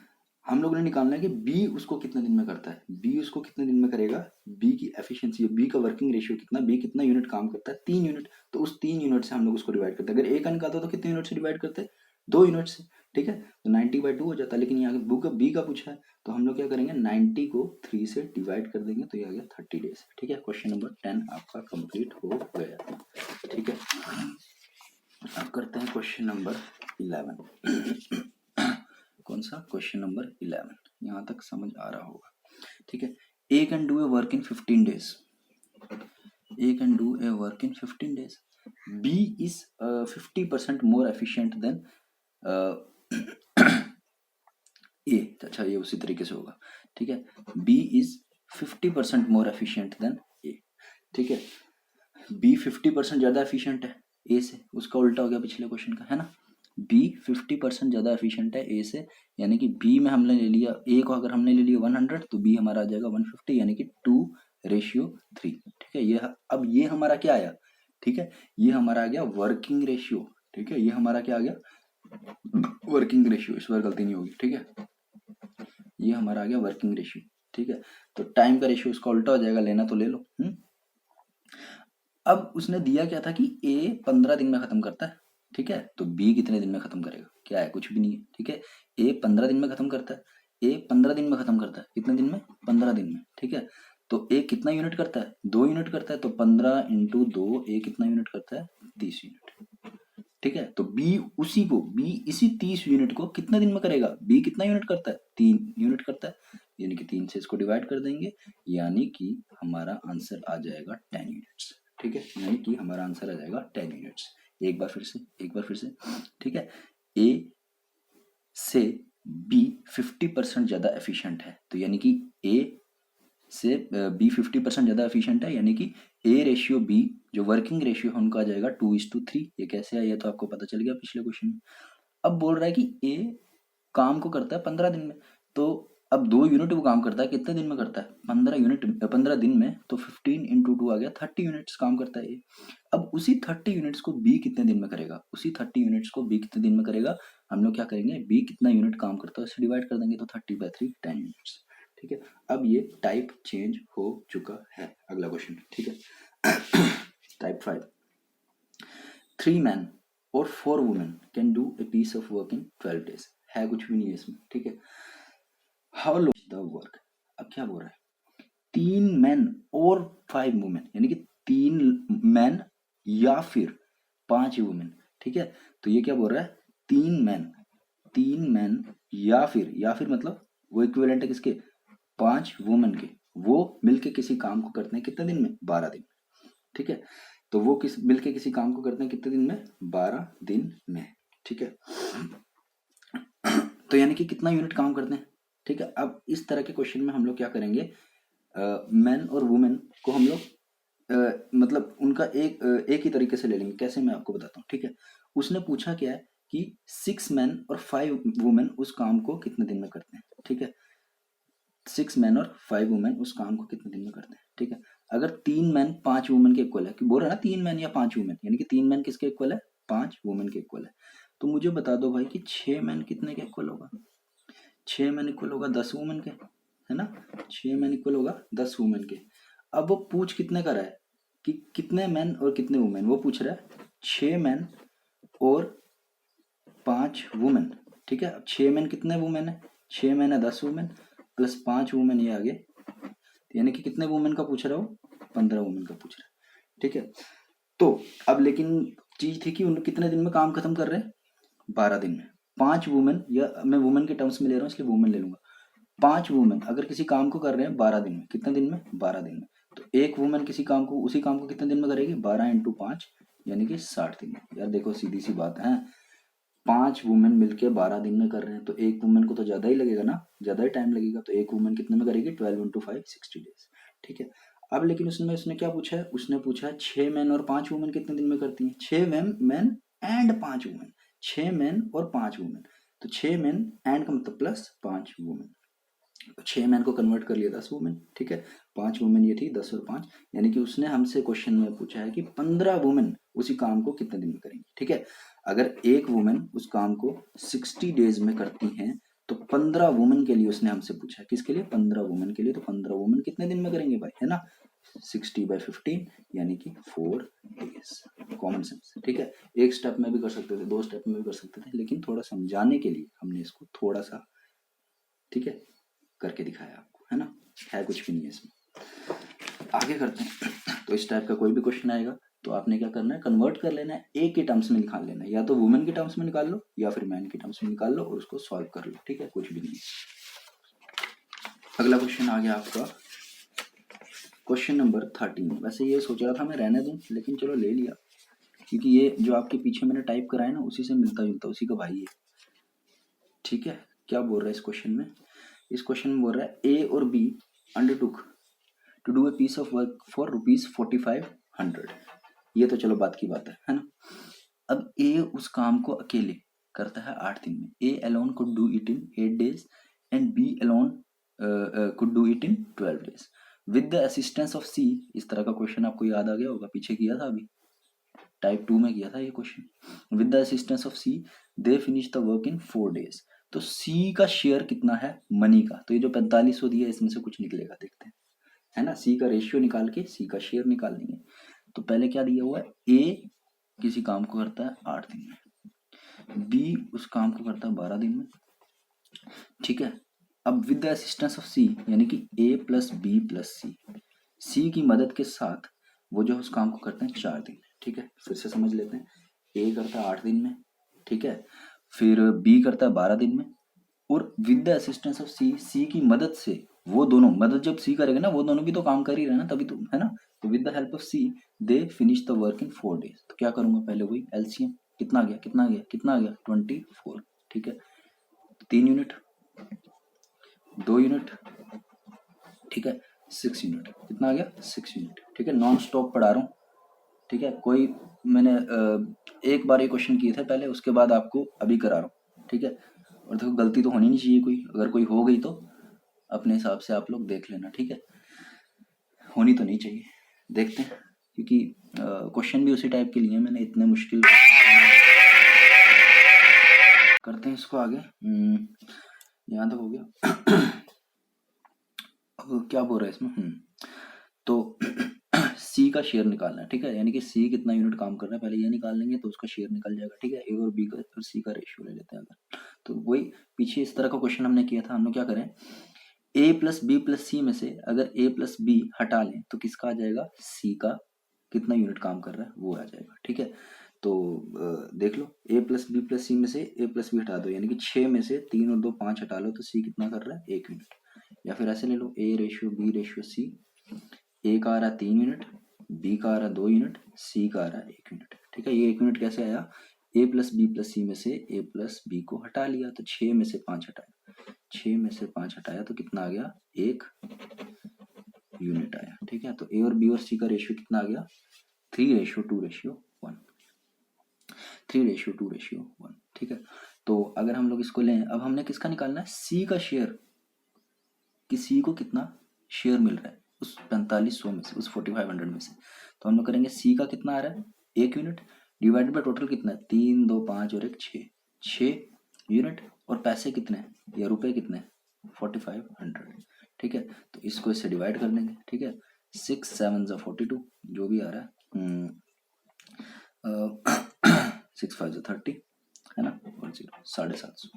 हम लोगों ने निकालना है कि बी उसको कितने दिन में करता है। बी उसको कितने दिन में करेगा, बी की एफिशिएंसी, बी का वर्किंग रेशियो कितना, बी कितना यूनिट काम करता है, 3 यूनिट। तो उस 3 यूनिट से हम लोग उसको डिवाइड करते हैं। अगर ए का निकालते तो कितने यूनिट से डिवाइड करते हैं, 2 यूनिट से। ठीक है, तो 90/2 हो जाता है। लेकिन यहाँ बी का पूछा है तो हम लोग क्या करेंगे, 90 को 3 से डिवाइड कर देंगे, तो ये आ गया 30 डेज। ठीक है, क्वेश्चन नंबर 10 आपका कंप्लीट हो गया। ठीक है, अब करते हैं क्वेश्चन नंबर 11। कौन सा, क्वेश्चन नंबर 11। यहाँ तक समझ आ रहा होगा। ठीक है, A can do a work in 15 days. A can do a work in 15 days. B is 50% more efficient than A. अच्छा, ये उसी तरीके से होगा। ठीक है, B is 50% more efficient than A. ठीक है, बी 50% ज्यादा एफिशिएंट है ए से, उसका उल्टा हो गया पिछले क्वेश्चन का, है ना। बी 50% ज्यादा एफिशिएंट है ए से, यानी कि बी में हमने ले लिया, ए को अगर हमने ले लिया 100 तो बी हमारा आ जाएगा 150, यानी कि 2:3। ठीक है, अब ये हमारा क्या आया, ठीक है, ये हमारा आ गया वर्किंग रेशियो। ठीक है, ये हमारा क्या आ गया, वर्किंग रेशियो। इस बार गलती नहीं होगी। ठीक है, ये हमारा आ गया वर्किंग रेशियो। ठीक है, तो टाइम का रेशियो उसका उल्टा हो जाएगा, लेना तो ले लो। अब उसने दिया क्या था कि ए 15 दिन में खत्म करता है। ठीक है, तो बी कितने दिन में खत्म करेगा, क्या है, कुछ भी नहीं है। ठीक है, ए 15 दिन में खत्म करता है, ए 15 दिन में खत्म करता है, कितने दिन में, 15 दिन में। ठीक है, तो ए कितना यूनिट करता है, 2 यूनिट करता है, तो 15 × 2 ए कितना यूनिट करता है, 30 यूनिट। ठीक है, तो बी इसी 30 यूनिट को कितने दिन में करेगा, बी कितना यूनिट करता है, 3 यूनिट करता है, यानी कि 3 से इसको डिवाइड कर देंगे, यानी कि हमारा आंसर आ जाएगा 10 यूनिट्स। ठीक है, यानी कि हमारा आंसर आ जाएगा 10 यूनिट्स। एक बार फिर से। ठीक है, ए से बी 50% ज्यादा एफिशिएंट है, तो यानी कि ए से बी 50% ज्यादा एफिशिएंट है, यानी कि ए रेशियो बी जो वर्किंग रेशियो है उनका आ जाएगा 2:3। ये कैसे आया, तो आपको पता चल गया पिछले क्वेश्चन में। अब बोल रहा है कि ए काम को करता है 15 दिन में, तो अब 2 यूनिट वो काम करता है, कितने दिन में करता है, 15 दिन में, तो 15 × 2 आ गया 30 यूनिट्स काम करता है ये। अब उसी 30 यूनिट्स को बी कितने दिन में करेगा, उसी 30 यूनिट्स को बी कितने दिन में करेगा, हम लोग क्या करेंगे, बी कितना यूनिट काम करता है उससे डिवाइड कर देंगे, तो 30/3 10 यूनिट्स। ठीक है, अब ये टाइप चेंज हो चुका है। अगला क्वेश्चन। ठीक है, टाइप 5। 3 men और 4 women can do a piece of work in 12 days। है कुछ भी नहीं है इसमें। ठीक है, हाउ लॉन्ग द वर्क। अब क्या बोल रहा है, 3 मैन और 5 वुमेन, यानी कि 3 मैन या फिर 5 वुमेन। ठीक है, तो ये क्या बोल रहा है, 3 मैन या फिर मतलब वो इक्विवेलेंट है किसके, 5 वुमेन के, वो मिलके किसी काम को करते हैं कितने दिन में, 12 दिन। ठीक है, तो वो मिलके किसी काम को करते हैं कितने दिन में, 12 दिन में। ठीक है, तो यानी कि कितना यूनिट काम करते हैं। ठीक है, अब इस तरह के क्वेश्चन में हम लोग क्या करेंगे, मैन और वुमेन को हम लोग मतलब उनका एक ही तरीके से ले लेंगे। कैसे, मैं आपको बताता हूँ। ठीक है, उसने पूछा क्या है कि 6 मैन और 5 वुमेन उस काम को कितने दिन में करते हैं। ठीक है, 6 मैन और 5 वुमेन उस काम को कितने दिन में करते हैं। ठीक है, अगर 3 मैन 5 वुमेन के इक्वल है, कि बोल रहा है ना 3 मैन या 5 वुमेन, यानी कि 3 मैन किसके इक्वल है, 5 वुमेन के इक्वल है, तो मुझे बता दो भाई कि 6 मैन कितने के इक्वल होगा, 6 मैन इक्वल होगा 10 वुमेन के, है ना, 6 मैन इक्वल होगा 10 वुमेन के। अब वो पूछ कितने का रहा है कि कितने मैन और कितने वुमेन, वो पूछ रहा है 6 मैन और 5 वुमेन। ठीक है, अब 6 मैन कितने वुमेन है, 6 मैन है 10 वुमेन प्लस 5 वुमेन ये आगे, यानी कि कितने वुमेन का पूछ रहा हो, 15 वुमेन का पूछ रहा है। ठीक है, तो अब लेकिन चीज थी कि उन कितने दिन में काम खत्म कर रहे हैं, 12 दिन में। 5 वुमेन, या मैं वुमेन के टर्म्स में ले रहा हूँ इसलिए वुमेन ले लूंगा, 5 वुमेन अगर किसी काम को कर रहे हैं 12 दिन में, कितने दिन में, 12 दिन में, तो एक वुमेन किसी काम को, उसी काम को कितने दिन में करेगी, 12 × 5 यानी कि 60 दिन में। यार देखो सीधी सी बात है, 5 वुमेन मिलके 12 दिन में कर रहे हैं, तो एक वुमेन को तो ज्यादा ही लगेगा ना, ज्यादा ही टाइम लगेगा, तो एक वुमेन कितने में करेगी, 12 × 5 60 डेज। ठीक है, अब लेकिन उसने क्या पूछा है, उसने पूछा है 6 मैन और 5 वुमेन कितने दिन में करती हैं, 6 मैन एंड 5 वुमेन, 6 मेन और 5 वुमेन, तो 6 मेन एंड का मतलब प्लस 5 वुमेन, तो 6 मैन को कन्वर्ट कर लिया 10 वुमेन, ठीक है। 5 वुमेन ये थी, 10 और 5, यानी कि उसने हमसे क्वेश्चन में पूछा है कि 15 वुमेन उसी काम को कितने दिन में करेंगी, ठीक है। अगर एक वुमेन उस काम को 60 डेज में करती हैं तो 15 वुमेन के लिए उसने हमसे पूछा है, किसके लिए, 15 वुमेन के लिए, तो 15 वुमेन कितने दिन में करेंगे भाई, है ना, 60/15 यानी कि 4 डेज, कॉमन सेंस, ठीक है। एक स्टेप में भी कर सकते थे, 2 स्टेप में भी कर सकते थे, लेकिन थोड़ा समझाने के लिए हमने इसको थोड़ा सा, ठीक है, करके दिखाया आपको, है ना, है कुछ भी नहीं है इसमें। आगे करते हैं। तो इस टाइप का कोई भी क्वेश्चन आएगा तो आपने क्या करना है, कन्वर्ट कर लेना है, ए के टर्म्स में निकाल लेना है, या तो वुमेन के टर्म्स में निकाल लो या फिर मैन के टर्म्स में निकाल लो और उसको सॉल्व कर लो, ठीक है, कुछ भी नहीं। अगला क्वेश्चन आ गया आपका क्वेश्चन नंबर 13। वैसे ये सोच रहा था मैं रहने दूं, लेकिन चलो ले लिया, क्योंकि ये जो आपके पीछे मैंने टाइप कराया ना उसी से मिलता जुलता, उसी का भाई है, ठीक है। क्या बोल रहा है इस क्वेश्चन में, इस क्वेश्चन में बोल रहा है ए और B undertook to do a piece of work for ₹4500। ये तो चलो बात की बात है ना। अब ए उस काम को अकेले करता है 8 दिन में, A alone could do it in 8 days and B alone could do it in 12 days with the assistance of C. इस तरह का क्वेश्चन आपको याद आ गया होगा, पीछे किया था अभी, टाइप 2 में किया था ये question. With the assistance of C they finish the work in 4 days. तो सी का शेयर कितना है मनी का, तो ये जो 4500 दिया है इसमें से कुछ निकलेगा, देखते हैं, है ना। सी का रेशियो निकाल के सी का शेयर निकाल लेंगे। तो पहले क्या दिया हुआ है, ए किसी काम को करता है 8 दिन में, बी उस काम को करता है 12 दिन में, ठीक है। अब विद द असिस्टेंस ऑफ सी यानी कि ए प्लस बी प्लस सी, सी की मदद के साथ वो जो उस काम को करते हैं 4 दिन, ठीक है। फिर से समझ लेते हैं, ए करता है 8 दिन में, ठीक है, फिर बी करता है 12 दिन में, और विद द असिस्टेंस ऑफ सी, सी की मदद से वो दोनों, मदद जब सी करेगा ना वो दोनों भी तो काम कर ही रहे ना, तभी तो, है ना। तो with the help of C they finish the work in 4 days. तो क्या करूंगा, पहले वही एलसीएम, कितना गया कितना गया कितना गया 24, ठीक है। 3 यूनिट, 2 यूनिट, ठीक है, 6 यूनिट, कितना आ गया 6 यूनिट, ठीक है। नॉन स्टॉप पढ़ा रहा हूँ, ठीक है। कोई मैंने एक बार ये क्वेश्चन किए थे पहले, उसके बाद आपको अभी करा रहा हूँ, ठीक है। और देखो गलती तो होनी नहीं चाहिए कोई, अगर कोई हो गई तो अपने हिसाब से आप लोग देख लेना, ठीक है, होनी तो नहीं चाहिए। देखते हैं, क्योंकि क्वेश्चन भी उसी टाइप के लिए मैंने इतने मुश्किल करते हैं इसको आगे। यहाँ तक हो गया। क्या बोल रहा है इसमें, तो सी का शेयर निकालना है, ठीक है, यानी कि सी कितना यूनिट काम कर रहा है, पहले ये निकाल लेंगे तो उसका शेयर निकल जाएगा, ठीक है। ए और बी का और सी का रेशियो ले लेते हैं अगर, तो वही पीछे इस तरह का क्वेश्चन हमने किया था। हम लोग क्या करें, ए प्लस बी प्लस सी में से अगर ए प्लस बी हटा लें तो किसका आ जाएगा, सी का कितना यूनिट काम कर रहा है वो आ जाएगा, ठीक है। तो देख लो, ए प्लस बी प्लस सी में से ए प्लस बी हटा दो, यानी कि 6 में से 3 और 2 5 हटा लो तो सी कितना कर रहा है 1 यूनिट। या फिर ऐसे ले लो, A ratio B ratio C, A का आ रहा है 3 यूनिट, बी का आ रहा है 2 यूनिट, सी का आ रहा है 1 यूनिट, ठीक है। ये 1 यूनिट कैसे आया, ए प्लस बी प्लस सी में से ए प्लस बी को हटा लिया तो 6 में से 5 हटाया, 6 में से 5 हटाया तो कितना आ गया 1 यूनिट आया, ठीक है। तो ए और बी और सी का रेशियो कितना आ गया 3:2:1, 3:2:1, ठीक है। तो अगर हम लोग इसको लें, अब हमने किसका निकालना है, सी का शेयर, कि सी को कितना शेयर मिल रहा है उस 4500 में से, उस 4500 में से। तो हम लोग करेंगे सी का कितना आ रहा है 1 यूनिट, डिवाइडेड बाय टोटल कितना है 3 2 5 और 1 6 यूनिट, और पैसे कितने हैं या रुपए कितने हैं 4500, ठीक है। तो इसको इससे डिवाइड कर देंगे, ठीक है। 6 7 42 जो भी आ रहा है, 6 5 30, है ना, और 0 750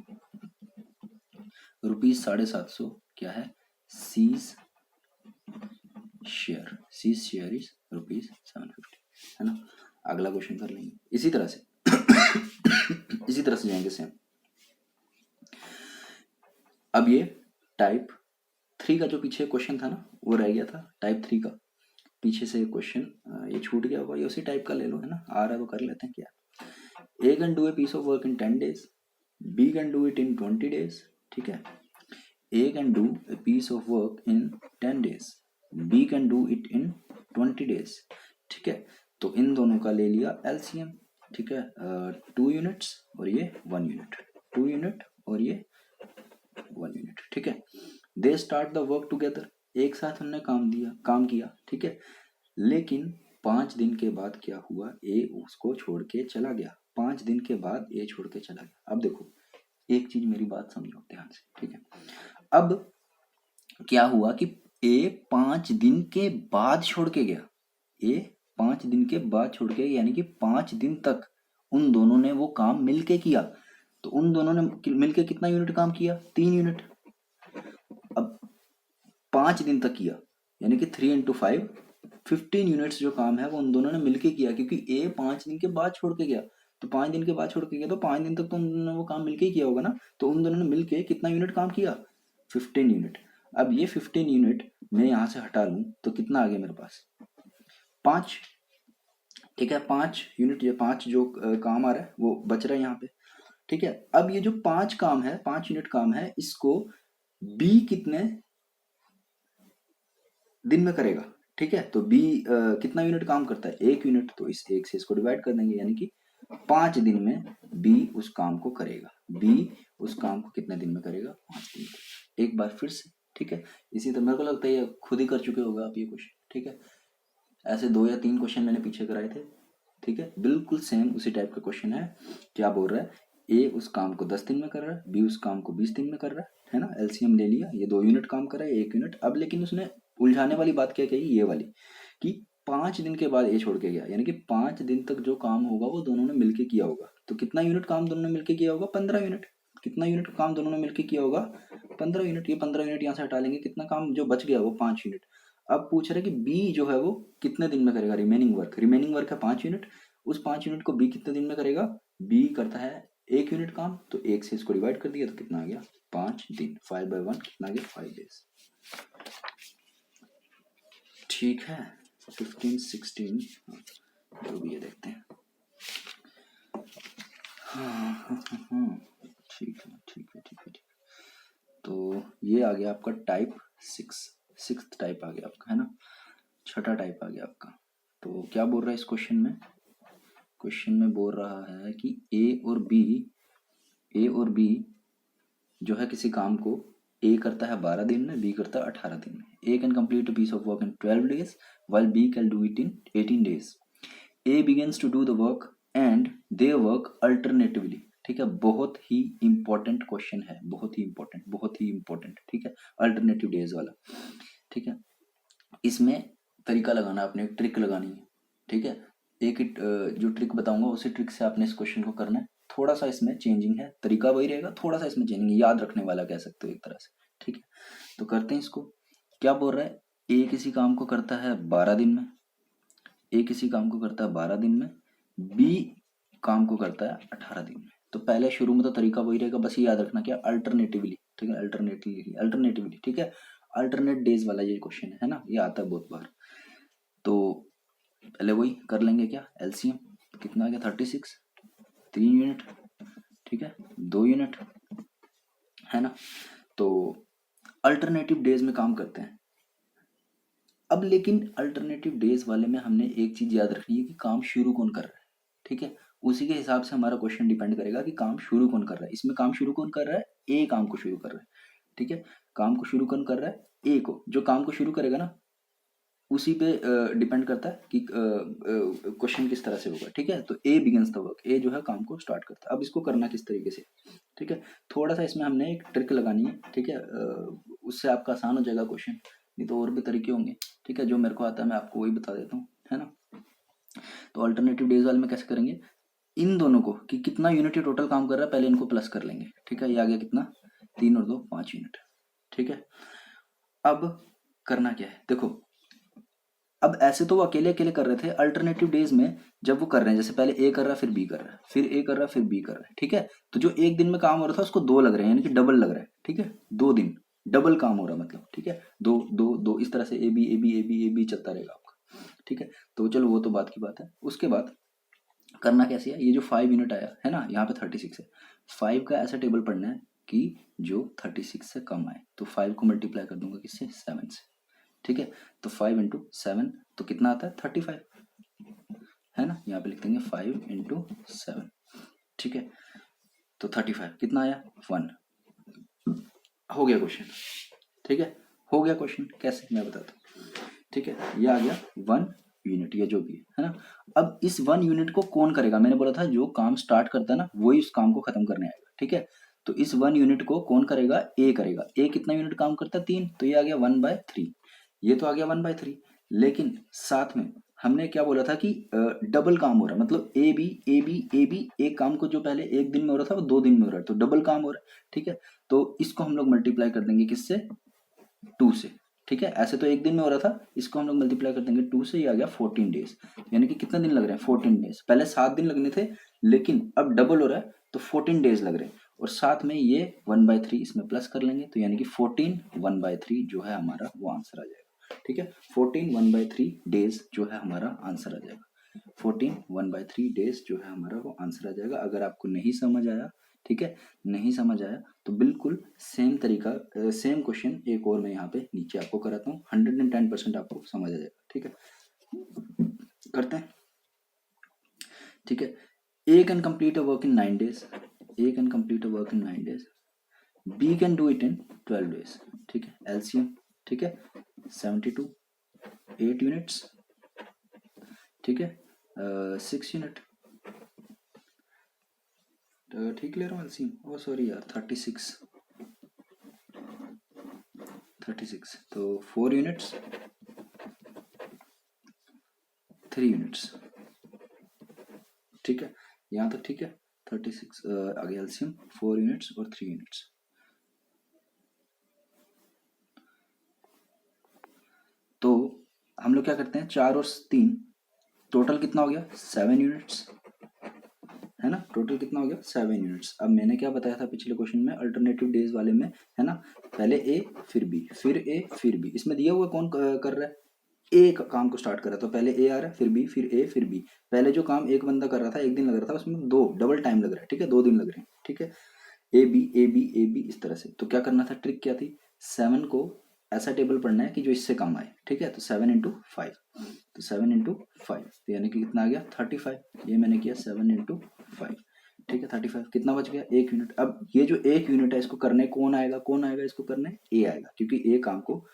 रुपीज, 750 क्या है C's share, C's share is ₹750, है ना। अगला क्वेश्चन कर लेंगे इसी तरह से। इसी तरह से जाएंगे सेम। अब ये टाइप 3 का जो पीछे क्वेश्चन था ना वो रह गया था, टाइप 3 का पीछे से क्वेश्चन ये छूट गया होगा, ये उसी टाइप का ले लो, है ना, आ रहा है तो कर लेते हैं क्या। A can do a piece of work in 10 days, B can do it in 20 days, ठीक है। A can do a piece of work in 10 days, B can do it in 20 days, ठीक है। तो इन दोनों का ले लिया LCM, ठीक है, 2 यूनिट्स और ये 1 यूनिट, 2 यूनिट और ये 1 यूनिट, ठीक है। They start the work together, एक साथ उन्होंने काम किया, ठीक है। लेकिन 5 दिन के बाद क्या हुआ, ए उसको छोड़ के चला गया, 5 दिन के बाद ए छोड़ के चला गया। अब देखो एक चीज, मेरी बात समझो ध्यान से, ठीक है। अब क्या हुआ कि ए 5 दिन के बाद छोड़ के गया, ए 5 दिन के बाद छोड़ के गया, यानी कि 5 दिन तक उन दोनों ने वो काम मिलके किया। तो उन दोनों ने मिलके कितना यूनिट काम किया, 3 यूनिट। अब 5 दिन तक किया, यानी कि 3 × 5 15 यूनिट्स जो काम है वो उन दोनों ने मिलके किया, क्योंकि ए 5 दिन के बाद छोड़ के गया। तो 5 दिन के बाद छोड़ के गया, तो 5 दिन तक तो उन दोनों ने वो काम मिलके ही किया होगा ना। तो उन दोनों ने मिलके कितना यूनिट काम किया, 15 यूनिट। अब ये 15 यूनिट मैं यहाँ से हटा लूँ तो कितना आ गया मेरे पास, 5, ठीक है। 5 यूनिट, ये 5 जो काम आ रहा है वो बच रहा है यहाँ पे, ठीक है। अब ये जो 5 काम है, 5 यूनिट काम है, इसको बी कितने दिन में करेगा, ठीक है। तो बी कितना यूनिट काम करता है, 1 यूनिट। तो इस 1 से इसको डिवाइड कर देंगे, यानी कि 5 दिन में बी उस काम को करेगा। बी उस काम को कितने दिन में करेगा, 5 दिन में। एक बार फिर से, ठीक है। इसी तरह मेरे को लगता है ये खुद ही कर चुके होगा आप ये क्वेश्चन, ठीक है। ऐसे 2 या 3 क्वेश्चन मैंने पीछे कराए थे, ठीक है। बिल्कुल सेम उसी टाइप का क्वेश्चन है। क्या बोल रहा है, ए उस काम को 10 दिन में कर रहा है, बी उस काम को 20 दिन में कर रहा है ना। एलसीएम ले लिया, ये 2 यूनिट काम कर रहा है, 1 यूनिट। अब लेकिन उसने उलझाने वाली बात क्या कही, ये वाली, कि 5 दिन के बाद ए छोड़ के गया, यानी कि 5 दिन तक जो काम होगा वो दोनों ने मिलके किया होगा। तो कितना यूनिट काम दोनों ने मिलके किया होगा, 15 यूनिट। कितना यूनिट काम दोनों ने मिलके किया होगा, 15 यूनिट। ये 15 यूनिट यहाँ से हटा लेंगे, कितना काम जो बच गया वो 5 यूनिट। अब पूछ रहे कि बी जो है वो कितने दिन में करेगा रिमेनिंग वर्क। रिमेनिंग वर्क है 5 यूनिट, उस 5 यूनिट को बी कितने दिन में करेगा, बी करता है 1 यूनिट काम, तो 1 से इसको डिवाइड कर दिया तो कितना आ गया, 5 दिन। 5/1 कितना आ गया, 5 डेज, ठीक है। 15 16 जो भी ये देखते हैं, ठीक है, ठीक है, ठीक है, ठीक है। तो ये आ गया आपका टाइप 6th टाइप आ गया आपका, है ना। 6ठा टाइप आ गया आपका। तो क्या बोल रहा है इस क्वेश्चन में, क्वेश्चन में बोल रहा है कि ए और बी जो है किसी काम को ए करता है 12 दिन में, बी करता है 18 दिन में। A can complete a piece of work in 12 days while B can do it in 18 days. A begins to do the work and they work alternatively, ठीक है। बहुत ही इंपॉर्टेंट क्वेश्चन है, बहुत ही इंपॉर्टेंट, बहुत ही इंपॉर्टेंट, ठीक है। अल्टरनेटिव डेज वाला, ठीक है। इसमें तरीका लगाना, आपने एक ट्रिक लगानी है, ठीक है। एक जो ट्रिक बताऊंगा उसी ट्रिक से आपने इस क्वेश्चन को करना है। थोड़ा सा इसमें चेंजिंग है, तरीका वही रहेगा, थोड़ा सा इसमें चेंजिंग, याद रखने वाला कह सकते हो एक तरह से, ठीक है। तो करते हैं इसको। क्या बोल रहा है, ए किसी काम को करता है 12 दिन में, ए किसी काम को करता है 12 दिन में, बी काम को करता है 18 दिन में। तो पहले शुरू में तो तरीका वही रहेगा, बस ये याद रखना क्या, अल्टरनेटिवली, ठीक है। अल्टरनेटिवली, ठीक है। अल्टरनेट डेज वाला ये क्वेश्चन है ना, ये आता है बहुत बार। तो पहले वही कर लेंगे, क्या एलसीएम कितना आ गया, 36, 3 यूनिट, ठीक है, 2 यूनिट, है ना। तो अल्टरनेटिव डेज में काम करते हैं। अब लेकिन अल्टरनेटिव डेज वाले में हमने एक चीज याद रखनी है कि काम शुरू कौन कर रहा है, ठीक है। उसी के हिसाब से हमारा क्वेश्चन डिपेंड करेगा कि काम शुरू कौन कर रहा है। इसमें काम शुरू कौन कर रहा है, ए काम को शुरू कर रहा है, ठीक है। काम को शुरू कौन कर रहा है, ए को। जो काम को शुरू करेगा ना उसी पे डिपेंड करता है कि क्वेश्चन किस तरह से होगा, ठीक है। तो ए बिगिंस द वर्क, ए जो है काम को स्टार्ट करता है। अब इसको करना किस तरीके से, ठीक है। थोड़ा सा इसमें हमने एक ट्रिक लगानी है, ठीक है। उससे आपका आसान हो जाएगा क्वेश्चन, नहीं तो और भी तरीके होंगे, ठीक है। जो मेरे को आता है मैं आपको वही बता देता हूँ, है ना। तो अल्टरनेटिव डेज वाले में कैसे करेंगे, इन दोनों को कि कितना यूनिट टोटल काम कर रहा है पहले इनको प्लस कर लेंगे, ठीक है। ये आ गया कितना, 3 और 2 5 यूनिट, ठीक है। अब करना क्या है, देखो अब ऐसे तो वो अकेले अकेले कर रहे थे, अल्टरनेटिव डेज में जब वो कर रहे हैं, जैसे पहले ए कर रहा है फिर बी कर रहा है, फिर ए कर रहा है फिर बी कर रहा है, ठीक है। तो जो एक दिन में काम हो रहा था उसको 2 लग रहे हैं, यानी कि डबल लग रहा है, ठीक है। 2 दिन डबल काम हो रहा है मतलब, ठीक है। 2 2 2 इस तरह से A B A B A B A B चलता रहेगा आपका, ठीक है। तो चलो वो तो बात की बात है। उसके बाद करना कैसे है, ये जो 5 यूनिट आया है ना, यहाँ पे 36 है, 5 का ऐसा टेबल पढ़ना है कि जो 36 से कम आए। तो 5 को मल्टीप्लाई कर दूंगा किससे, 7 से, ठीक है। तो 5 × 7 तो कितना आता है, 35, है ना, यहाँ पे लिख देंगे 5 इंटू 7, ठीक है। तो 35 कितना आया 1, हो गया क्वेश्चन, ठीक है, हो गया क्वेश्चन। कैसे मैं बताता हूँ, ठीक है, ये आ गया 1 यूनिट, ये जो भी है ना। अब इस 1 यूनिट को कौन करेगा, मैंने बोला था जो काम स्टार्ट करता है ना वही उस काम को खत्म करने आएगा, ठीक है। तो इस 1 यूनिट को कौन करेगा, ए करेगा। ए कितना यूनिट काम करता है 3, तो ये आ गया 1/3, ये तो आ गया 1/3। लेकिन साथ में हमने क्या बोला था कि डबल काम हो रहा है, मतलब A B A B A B, एक काम को जो पहले एक दिन में हो रहा था वो 2 दिन में हो रहा है, तो डबल काम हो रहा है, ठीक है। तो इसको हम लोग मल्टीप्लाई कर देंगे किससे, 2 से, ठीक है। ऐसे तो एक दिन में हो रहा था, इसको हम लोग मल्टीप्लाई कर देंगे 2 से, ये आ गया 14 डेज। यानी कि कितना दिन लग रहे हैं 14 डेज, पहले 7 दिन लगने थे लेकिन अब डबल हो रहा है तो 14 डेज लग रहे हैं। और साथ में ये 1/3 इसमें प्लस कर लेंगे, तो यानी कि 14 1/3 जो है हमारा वो आंसर आ जाएगा, ठीक है। 14 1/3 डेज जो है हमारा आंसर आ जाएगा, 14 1/3 डेज जो है हमारा वो आंसर आ जाएगा। अगर आपको नहीं समझ आया, ठीक है, नहीं समझ आया तो बिल्कुल सेम तरीका, सेम क्वेश्चन एक और मैं यहाँ पे नीचे आपको कराता हूँ, 110% आपको समझ आ जाएगा, ठीक है। करते हैं, ठीक है। A can complete a work in 9 days, A can complete a work in 9 days, B can do it in 12 days, ठीक है। एलसीएम, ठीक है, 72, 8 यूनिट्स, ठीक है, 6 यूनिट, ठीक ले रहा हूँ एलसीएम, ओ सॉरी यार 36, तो 4 यूनिट्स 3 यूनिट्स, ठीक है, यहाँ तक ठीक है। 36 आगे एलसीएम 4 यूनिट्स और 3 यूनिट्स, तो हम लोग क्या करते हैं 4 और 3 टोटल कितना हो गया 7 यूनिट्स, है ना, टोटल कितना हो गया 7 यूनिट्स। अब मैंने क्या बताया था पिछले क्वेश्चन में, अल्टरनेटिव डेज वाले में, है ना, पहले ए फिर बी फिर ए फिर बी, इसमें दिया हुआ कौन कर रहा है, ए काम को स्टार्ट कर रहा है, तो पहले ए आ रहा है फिर बी फिर ए फिर बी। पहले जो काम एक बंदा कर रहा था एक दिन लग रहा था, उसमें 2 डबल टाइम लग रहा है, ठीक है, 2 दिन लग रहे हैं, ठीक है। A B A B A B इस तरह से। तो क्या करना था, ट्रिक क्या थी, 7 को ऐसा टेबल पढ़ना है कि जो इससे कम आए, ठीक है। तो 7 इंटू 5, तो 7 इंटू 5 तो यानी कि कितना आ गया 35, ये मैंने किया 7 इंटू 5, ठीक है। 35 कितना बच गया 1 यूनिट। अब ये जो 1 यूनिट है इसको करने कौन आएगा इसको करने ए आएगा, क्योंकि ए काम को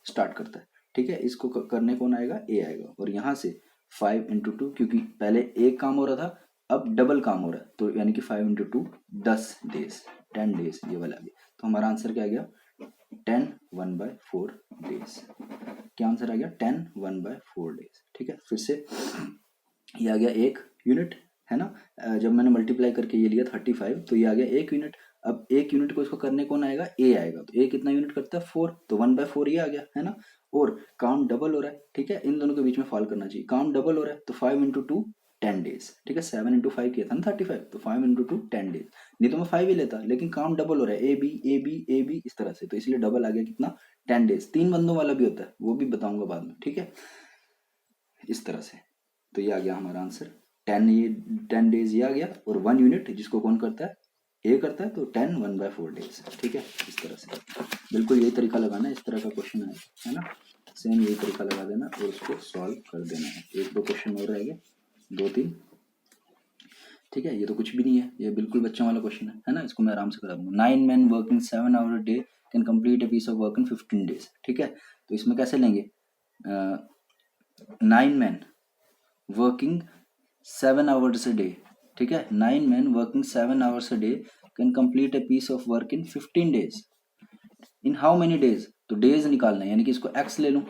स्टार्ट करता है, ठीक है। इसको करने कौन आएगा, ए आएगा। और यहाँ से 5 इंटू 2, क्योंकि पहले एक काम हो रहा था अब डबल काम हो रहा है, तो यानी कि 5 इंटू 2 10 डेज, 10 डेज ये वाला भी। तो हमारा आंसर क्या आ गया 10 1/4 डेज। क्या आंसर आ गया 10 1/4 डेज, ठीक है। फिर से ये आ गया 1 यूनिट, है ना, जब मैंने मल्टीप्लाई करके ये लिया 35 तो ये आ गया 1 यूनिट। अब 1 यूनिट को इसको करने कौन आएगा, ए आएगा। तो ए कितना यूनिट करता है 4, तो 1/4 ये आ गया, है ना। और काम डबल हो रहा है, ठीक है, इन दोनों के बीच में फॉल करना चाहिए, काम डबल हो रहा है, तो 5 इंटू 2 10 डेज, ठीक है। 7 इंटू 5 किया था ना 35, तो 5 इंटू 2 10 डेज, नहीं तो मैं 5 ही लेता, लेकिन काम डबल हो रहा है, A B A B A B इस तरह से, तो इसलिए डबल आ गया कितना 10 डेज। 3 बंदों वाला भी होता है, वो भी बताऊंगा बाद में, ठीक है, इस तरह से। तो ये आ गया हमारा आंसर 10, ये 10 डेज ये आ गया, और 1 यूनिट जिसको कौन करता है, ए करता है, तो 10 1/4 डेज, ठीक है, इस तरह से। बिल्कुल यही तरीका लगाना है, इस तरह का क्वेश्चन है ना, सेम यही तरीका लगा देना और उसको सॉल्व कर देना है। 1-2 क्वेश्चन और रह गए, 2-3, ठीक है। ये तो कुछ भी नहीं है, ये बिल्कुल बच्चों वाला क्वेश्चन है ना, इसको मैं आराम से करा दूंगा। 9 men working 7 hours a day can complete a piece of work in 15 days, ठीक है। तो इसमें कैसे लेंगे, 9 men working 7 hours a day, ठीक है। 9 men working 7 hours a day can complete a piece of work in 15 days in how many days, तो डेज निकालना है, यानी कि इसको x ले लूं,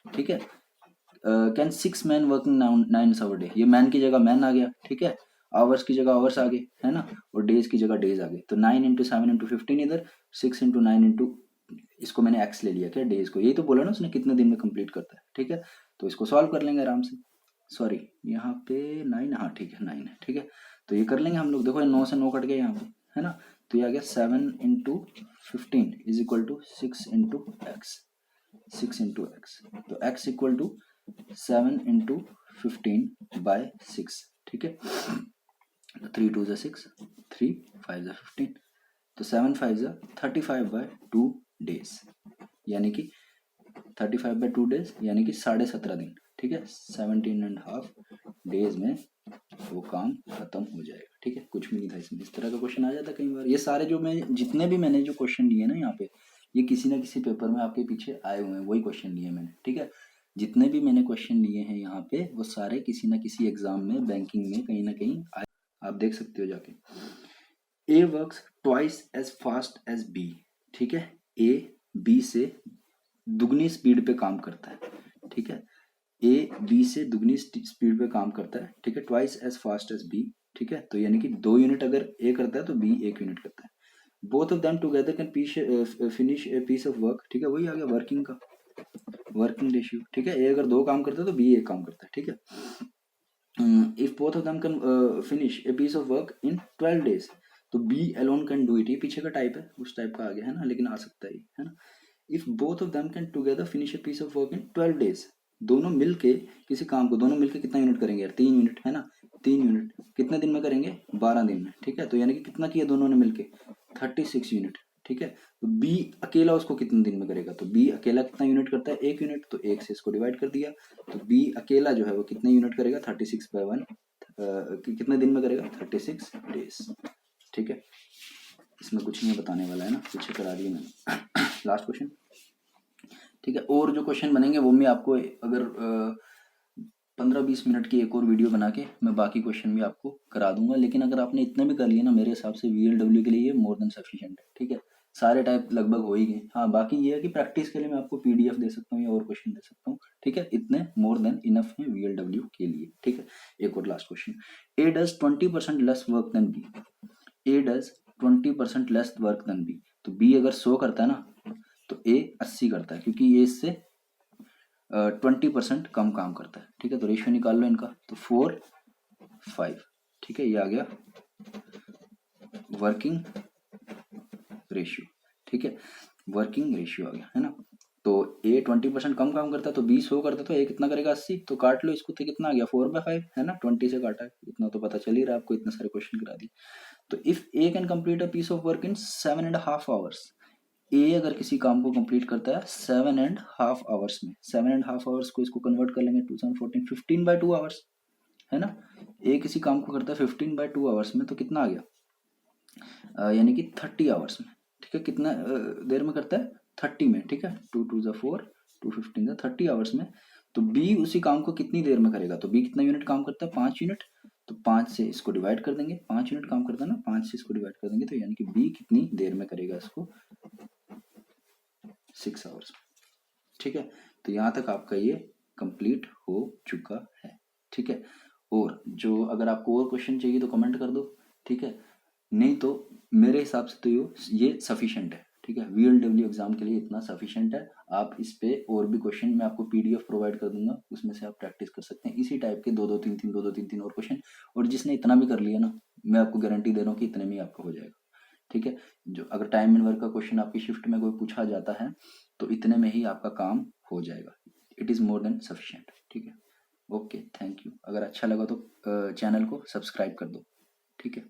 ठीक है। Can 6 men working 9 hours a day, ये मैन की जगह मैन आ गया, ठीक है, आवर्स की जगह आवर्स आ गए, है ना, और डेज की जगह डेज आ गए। तो 9 इंटू 7 इंटू 15 इधर, 6 इंटू 9 इंटू, इसको मैंने x ले लिया क्या, डेज को, यही तो बोला ना उसने कितने दिन में कंप्लीट करता है, ठीक है। तो इसको सॉल्व कर लेंगे आराम से, सॉरी यहाँ पे 9, हाँ ठीक है 9 है, ठीक है। तो ये कर लेंगे हम लोग, देखो 9 से 9 कट गए यहाँ पे, है ना। तो ये आ गया 7 into 15 is equal to 6 into x, 6 into x, तो x इक्वल टू 7 इंटू 15/6, ठीक है। तो 3 2 ज़ा 6, 3 5 ज़ा 15, तो 7 5 ज़ा 35/2 डेज, यानी कि 35/2 डेज यानी कि 17.5 दिन, ठीक है, 17.5 डेज में वो काम खत्म हो जाएगा। ठीक है, कुछ भी नहीं था इसमें, इस तरह का क्वेश्चन आ जाता है कई बार। ये सारे जो मैं जितने भी मैंने जो क्वेश्चन लिए ना यहाँ पे, ये किसी ना किसी पेपर में आपके पीछे आए हुए हैं, वही क्वेश्चन लिए मैंने। ठीक है, जितने भी मैंने क्वेश्चन लिए हैं यहाँ पे, वो सारे किसी ना किसी एग्जाम में, बैंकिंग में कहीं ना कहीं आए, आप देख सकते हो जाके। A works twice as fast as B. ठीक है, ए बी से दुगनी स्पीड पे काम करता है। ठीक है, ए बी से दुगनी स्पीड पे काम करता है। ठीक है, twice as fast as B. ठीक है, तो यानी कि 2 यूनिट अगर ए करता है तो बी 1 यूनिट करता है। Both of them together can finish a piece of work. ठीक है, वही आ गया वर्किंग का, वर्किंग रेशियो। ठीक है, ए अगर 2 काम करता है तो बी 1 काम करता है। ठीक है, if both of them can finish a piece of work in 12 days, तो B alone can do it. ये पीछे का टाइप है, उस टाइप का आ गया है ना, लेकिन आ सकता है ना। If both of them can together finish a piece of work in 12 days, दोनों मिलके किसी काम को, दोनों मिलके कितना यूनिट करेंगे यार, 3 यूनिट है ना, 3 यूनिट कितने दिन में करेंगे, 12 दिन में। ठीक है, तो यानी कि कितना किया दोनों ने मिलके, 36 यूनिट। ठीक है, तो बी अकेला उसको कितने दिन में करेगा, तो बी अकेला कितना यूनिट करता है, 1 यूनिट, तो 1 से इसको डिवाइड कर दिया, तो बी अकेला जो है वो कितने यूनिट करेगा, 36/1, कितने दिन में करेगा, 36 डेज। ठीक है, इसमें कुछ नहीं बताने वाला है ना, पीछे करा दिया मैंने। Last question. ठीक है, और जो क्वेश्चन बनेंगे वो मैं आपको अगर 15-20 मिनट की एक और वीडियो बना के मैं बाकी क्वेश्चन भी आपको करा दूंगा। लेकिन अगर आपने इतने भी कर लिए ना, मेरे हिसाब से VLW के लिए ये मोर देन सफिशिएंट है। ठीक है, सारे टाइप लगभग हो ही गए। हाँ, बाकी ये है कि प्रैक्टिस के लिए मैं आपको PDF दे सकता हूँ या और क्वेश्चन दे सकता हूँ। ठीक है, इतने मोर देन इनफ है VLW के लिए। ठीक है, एक और last question. A does 20% less work than B. A does 20% less work than B, तो बी अगर 100 करता है ना, तो ए 80 करता है, क्योंकि ये इससे 20% कम काम करता है। ठीक है, तो रेशियो निकाल लो इनका, तो 4:5। ठीक है, ये आ गया वर्किंग रेशियो। ठीक है, वर्किंग रेशियो आ गया है ना। तो ए 20% कम काम करता है, तो बी 100 करता है, तो ए कितना करेगा, 80। तो काट लो इसको, तो कितना आ गया, 4/5 है ना, 20 से काटा है, इतना तो पता चल ही रहा है आपको, इतने सारे क्वेश्चन करा दिए। तो if A can complete a piece of work in 7.5 hours, A अगर किसी काम को कंप्लीट करता है 7.5 आवर्स में, 7.5 आवर्स को इसको कन्वर्ट कर लेंगे 2014, 15/2 आवर्स है ना। ए किसी काम को करता है 15/2 आवर्स में, तो कितना आ गया, यानी कि 30 आवर्स में। ठीक है, कितना देर में करता है, 30 में। ठीक है, 2 2 ज़ा 4, 2 15 ज़ा 30 आवर्स में। तो बी उसी काम को कितनी देर में करेगा, तो बी कितना यूनिट काम करता है, 5 यूनिट, तो 5 से इसको डिवाइड कर देंगे, 5 यूनिट काम करता है ना, 5 से इसको डिवाइड कर देंगे, तो यानी कि बी कितनी देर में करेगा इसको, 6 आवर्स। ठीक है, तो यहाँ तक आपका ये कंप्लीट हो चुका है। ठीक है, और जो अगर आपको और क्वेश्चन चाहिए तो कमेंट कर दो। ठीक है, नहीं तो मेरे हिसाब से तो ये सफिशिएंट है। ठीक है, VLW एग्जाम के लिए इतना सफिशिएंट है। आप इस पे और भी क्वेश्चन मैं आपको PDF प्रोवाइड कर दूंगा, उसमें से आप प्रैक्टिस कर सकते हैं इसी टाइप के 2-2 3-3 2-2 3-3 और क्वेश्चन। और जिसने इतना भी कर लिया ना, मैं आपको गारंटी दे रहा हूँ कि इतने में ही आपका हो जाएगा। ठीक है, जो अगर टाइम एंड वर्क का क्वेश्चन आपकी शिफ्ट में कोई पूछा जाता है, तो इतने में ही आपका काम हो जाएगा। It is more than sufficient. ठीक है, ओके, थैंक यू। अगर अच्छा लगा तो चैनल को सब्सक्राइब कर दो। ठीक है।